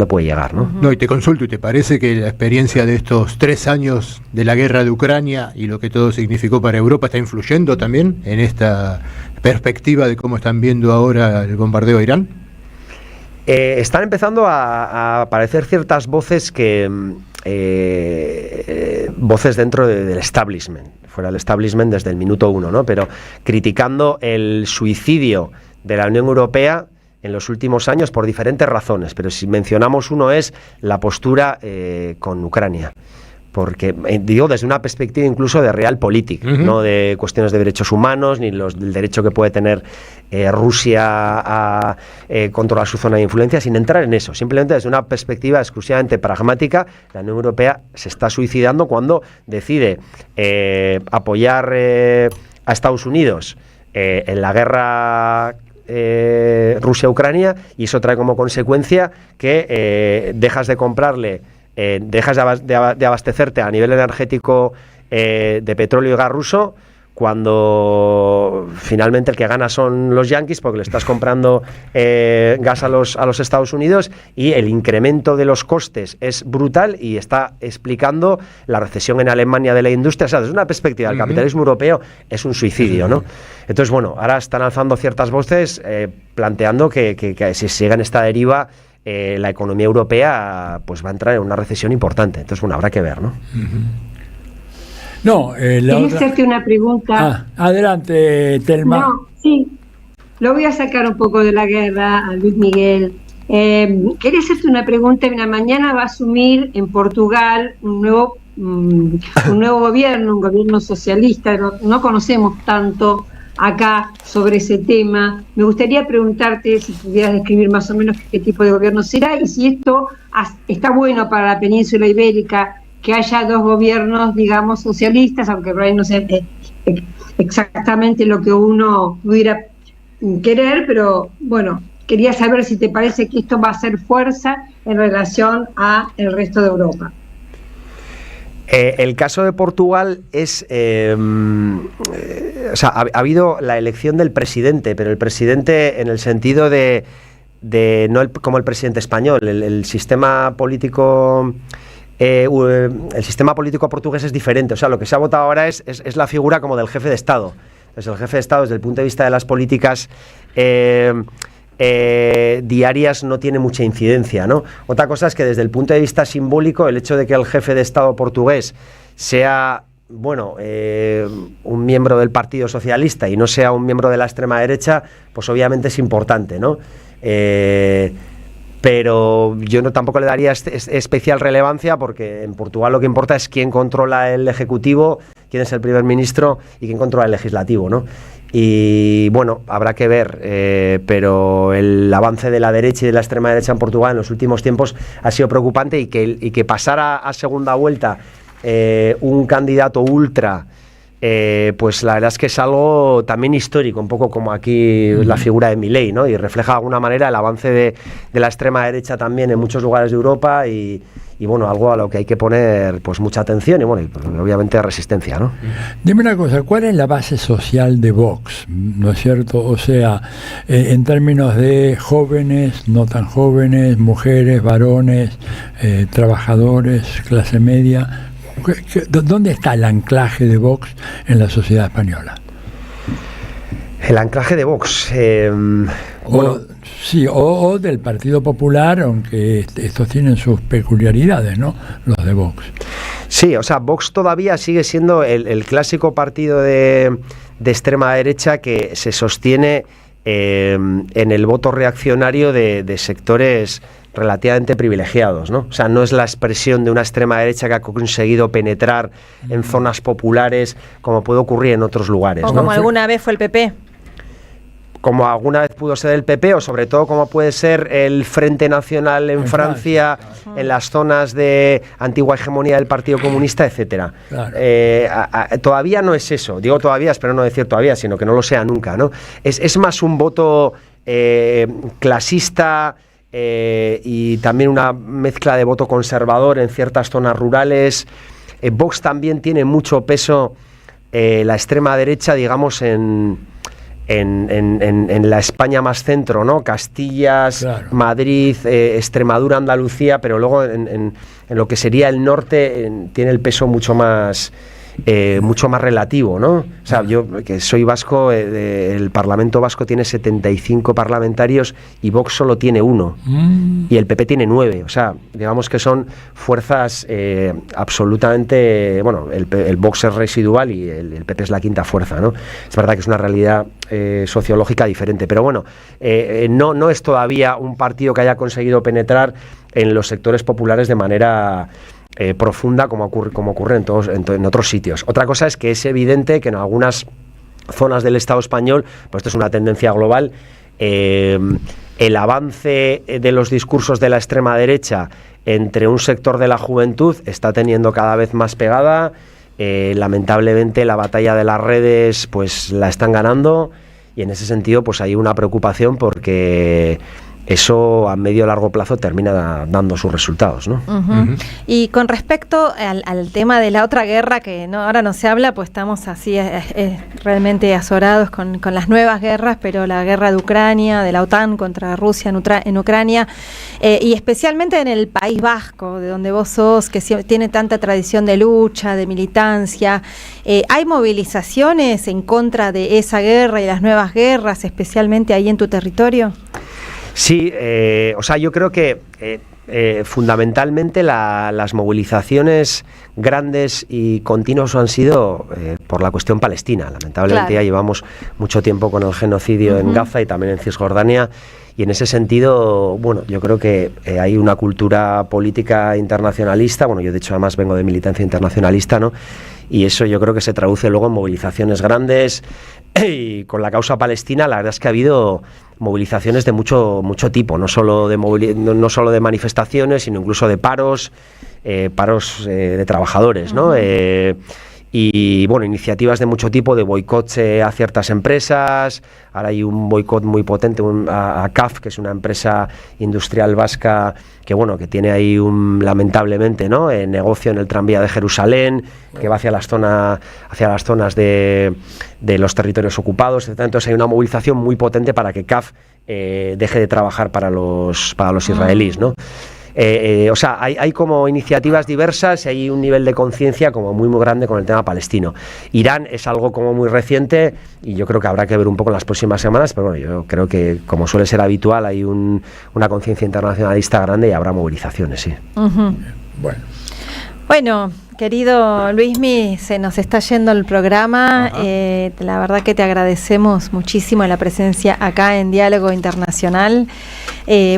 puede llegar, ¿no? No, y te consulto, ¿y te parece que la experiencia de estos 3 años de la guerra de Ucrania y lo que todo significó para Europa está influyendo también en esta perspectiva de cómo están viendo ahora el bombardeo a Irán? Están empezando a aparecer ciertas voces voces dentro del establishment, fuera del establishment desde el minuto 1, ¿no? Pero criticando el suicidio de la Unión Europea en los últimos años por diferentes razones, pero si mencionamos uno es la postura con Ucrania. Porque, digo, desde una perspectiva incluso de realpolitik, no de cuestiones de derechos humanos, ni del derecho que puede tener Rusia a controlar su zona de influencia, sin entrar en eso. Simplemente desde una perspectiva exclusivamente pragmática, la Unión Europea se está suicidando cuando decide apoyar a Estados Unidos en la guerra Rusia-Ucrania, y eso trae como consecuencia que dejas de comprarle, dejas de abastecerte a nivel energético de petróleo y gas ruso, cuando finalmente el que gana son los yanquis, porque le estás comprando gas a los Estados Unidos, y el incremento de los costes es brutal y está explicando la recesión en Alemania de la industria. O sea, desde una perspectiva del capitalismo europeo es un suicidio, ¿no? Entonces, bueno, ahora están alzando ciertas voces planteando que si sigue en esta deriva, la economía europea pues va a entrar en una recesión importante. Entonces, bueno, habrá que ver, ¿no? No, quería hacerte una pregunta. Adelante, Telma. No, sí, lo voy a sacar un poco de la guerra a Luis Miguel. Quería hacerte una pregunta. Mañana va a asumir en Portugal un nuevo gobierno, un gobierno socialista. No conocemos tanto acá sobre ese tema. Me gustaría preguntarte si pudieras describir más o menos qué tipo de gobierno será y si esto está bueno para la península ibérica, que haya 2 gobiernos, digamos, socialistas, aunque por ahí no sé exactamente lo que uno pudiera querer, pero bueno, quería saber si te parece que esto va a hacer fuerza en relación a el resto de Europa. El caso de Portugal es, o sea, ha habido la elección del presidente, pero el presidente en el sentido de no como el presidente español, el sistema político. El sistema político portugués es diferente. O sea, lo que se ha votado ahora es la figura como del jefe de Estado. Entonces, el jefe de Estado, desde el punto de vista de las políticas diarias, no tiene mucha incidencia, ¿no? Otra cosa es que desde el punto de vista simbólico, el hecho de que el jefe de Estado portugués sea, bueno, un miembro del Partido Socialista y no sea un miembro de la extrema derecha, pues obviamente es importante, ¿no? Pero yo tampoco le daría especial relevancia, porque en Portugal lo que importa es quién controla el Ejecutivo, quién es el primer ministro y quién controla el Legislativo, ¿no? Y bueno, habrá que ver, pero el avance de la derecha y de la extrema derecha en Portugal en los últimos tiempos ha sido preocupante, y que pasara a segunda vuelta un candidato ultra, pues la verdad es que es algo también histórico, un poco como aquí la figura de Milei, ¿no? Y refleja de alguna manera el avance de la extrema derecha también en muchos lugares de Europa, y bueno, algo a lo que hay que poner pues mucha atención y bueno, y obviamente resistencia, ¿no? Dime una cosa, ¿cuál es la base social de Vox? ¿No es cierto? O sea, en términos de jóvenes, no tan jóvenes, mujeres, varones, trabajadores, clase media, ¿dónde está el anclaje de Vox en la sociedad española? El anclaje de Vox, bueno, sí, o del Partido Popular, aunque estos tienen sus peculiaridades, ¿no? Los de Vox. Sí, o sea, Vox todavía sigue siendo el clásico partido de extrema derecha que se sostiene en el voto reaccionario de sectores relativamente privilegiados, ¿no? O sea, no es la expresión de una extrema derecha que ha conseguido penetrar en zonas populares como puede ocurrir en otros lugares, o ¿no? como alguna vez fue el PP. como alguna vez pudo ser el PP, o sobre todo como puede ser el Frente Nacional en Francia, en las zonas de antigua hegemonía del Partido Comunista, etcétera. Claro. Todavía no es eso, digo todavía, espero no decir todavía, sino que no lo sea nunca, ¿no? Es más un voto clasista, y también una mezcla de voto conservador en ciertas zonas rurales. Vox también tiene mucho peso, la extrema derecha, digamos, en la España más centro, ¿no? Castillas, claro. Madrid, Extremadura, Andalucía, pero luego en lo que sería el norte tiene el peso mucho más relativo, ¿no? O sea, yo que soy vasco, el Parlamento vasco tiene 75 parlamentarios y Vox solo tiene 1 y el PP tiene 9, o sea, digamos que son fuerzas absolutamente, bueno, el Vox es residual y el PP es la quinta fuerza, ¿no? Es verdad que es una realidad sociológica diferente, pero bueno, no es todavía un partido que haya conseguido penetrar en los sectores populares de manera profunda como ocurre en otros sitios. Otra cosa es que es evidente que en algunas zonas del Estado español, pues esto es una tendencia global, el avance de los discursos de la extrema derecha entre un sector de la juventud está teniendo cada vez más pegada. Lamentablemente la batalla de las redes pues la están ganando, y en ese sentido pues hay una preocupación porque eso a medio o largo plazo termina dando sus resultados, ¿no? Y con respecto al tema de la otra guerra, que ahora no se habla, pues estamos así realmente azorados con las nuevas guerras, pero la guerra de Ucrania, de la OTAN contra Rusia en Ucrania, y especialmente en el País Vasco, de donde vos sos, que tiene tanta tradición de lucha, de militancia, ¿hay movilizaciones en contra de esa guerra y las nuevas guerras, especialmente ahí en tu territorio? Sí, o sea, yo creo que fundamentalmente las movilizaciones grandes y continuas han sido por la cuestión palestina. Lamentablemente ya llevamos mucho tiempo con el genocidio en Gaza y también en Cisjordania, y en ese sentido, bueno, yo creo que hay una cultura política internacionalista. Bueno, yo de hecho además vengo de militancia internacionalista, ¿no? Y eso yo creo que se traduce luego en movilizaciones grandes. Y con la causa palestina la verdad es que ha habido movilizaciones de mucho tipo, no solo de manifestaciones, sino incluso de paros de trabajadores, ¿no? Y bueno, iniciativas de mucho tipo, de boicots a ciertas empresas. Ahora hay un boicot muy potente a CAF, que es una empresa industrial vasca que bueno, que tiene ahí lamentablemente, ¿no?, negocio en el tranvía de Jerusalén, que va hacia las zonas de los territorios ocupados, etc. Entonces hay una movilización muy potente para que CAF deje de trabajar para los israelíes, ¿no? O sea, hay como iniciativas diversas y hay un nivel de conciencia como muy grande con el tema palestino. Irán es algo como muy reciente y yo creo que habrá que ver un poco en las próximas semanas, pero bueno, yo creo que como suele ser habitual hay una conciencia internacionalista grande y habrá movilizaciones, sí. Bueno, querido Luismi, se nos está yendo el programa. La verdad que te agradecemos muchísimo la presencia acá en Diálogo Internacional.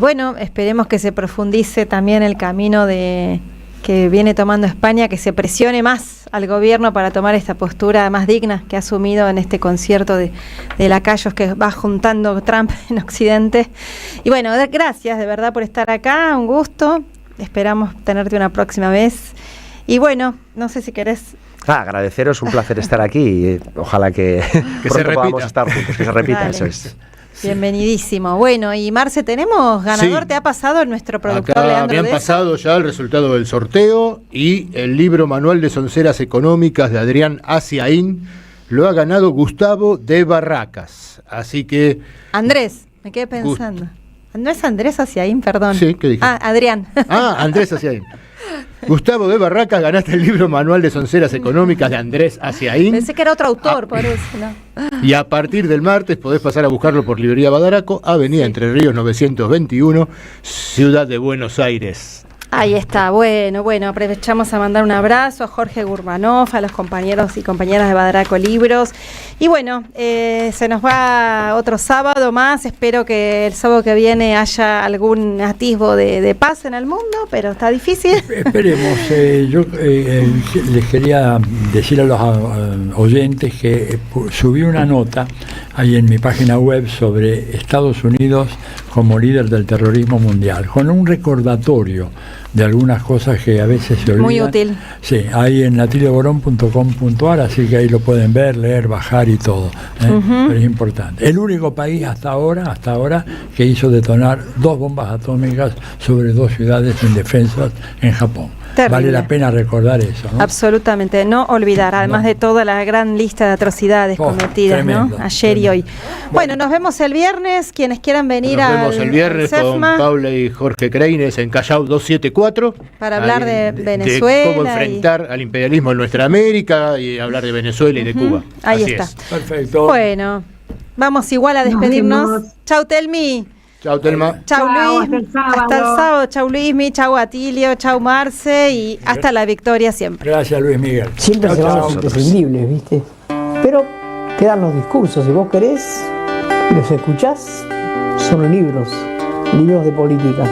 Bueno, esperemos que se profundice también el camino que viene tomando España, que se presione más al gobierno para tomar esta postura más digna que ha asumido en este concierto de lacayos que va juntando Trump en Occidente. Y bueno, gracias de verdad por estar acá, un gusto. Esperamos tenerte una próxima vez. Y bueno, no sé si querés... agradeceros, un placer estar aquí y ojalá que pronto podamos estar juntos, que se repita. Dale. Eso es. Bienvenidísimo. Bueno, y Marce, ¿tenemos ganador? Sí. ¿Te ha pasado nuestro productor acá Leandro? Me han pasado ya el resultado del sorteo y el libro Manual de Sonceras Económicas de Adrián Asiaín lo ha ganado Gustavo de Barracas. Así que... Andrés, me quedé pensando. ¿No es Andrés Asiaín, perdón? Sí, ¿qué dije? Adrián. Andrés Asiaín. Gustavo de Barracas, ganaste el libro Manual de Sonceras Económicas de Andrés Asiaín. Pensé que era otro autor, por eso, ¿no? Y a partir del martes podés pasar a buscarlo por Librería Badaraco, Avenida Entre Ríos 921, Ciudad de Buenos Aires. Ahí está, bueno, aprovechamos a mandar un abrazo a Jorge Gurmanov, a los compañeros y compañeras de Badraco Libros. Y bueno, se nos va otro sábado más, espero que el sábado que viene haya algún atisbo de paz en el mundo, pero está difícil. Esperemos, yo les quería decir a los oyentes que subí una nota ahí en mi página web sobre Estados Unidos como líder del terrorismo mundial, con un recordatorio de algunas cosas que a veces se olvidan. Muy útil. Sí, ahí en atilioborón.com.ar, así que ahí lo pueden ver, leer, bajar y todo. Pero es importante. El único país hasta ahora que hizo detonar 2 bombas atómicas sobre 2 ciudades indefensas en Japón. Terrible. Vale la pena recordar eso, ¿no? Absolutamente, no olvidar, además de toda la gran lista de atrocidades cometidas, tremendo, ¿no? Ayer y hoy. Bueno, nos vemos el viernes, quienes quieran venir Nos vemos el viernes con Paula y Jorge Creines en Callao 274 para hablar de Venezuela, de cómo enfrentar al imperialismo en nuestra América y hablar de Venezuela y de Cuba. Ahí Así está. es. Perfecto. Bueno, vamos igual a despedirnos. Chau, Telmi. Chau, Telma. Chau, Luis. Hasta el sábado. Chau, Luismi. Chau, Atilio. Chau, Marce. Y hasta la victoria siempre. Gracias, Luis Miguel. Siempre se van los imprescindibles, ¿viste? Pero quedan los discursos. Si vos querés y los escuchás, son libros de política.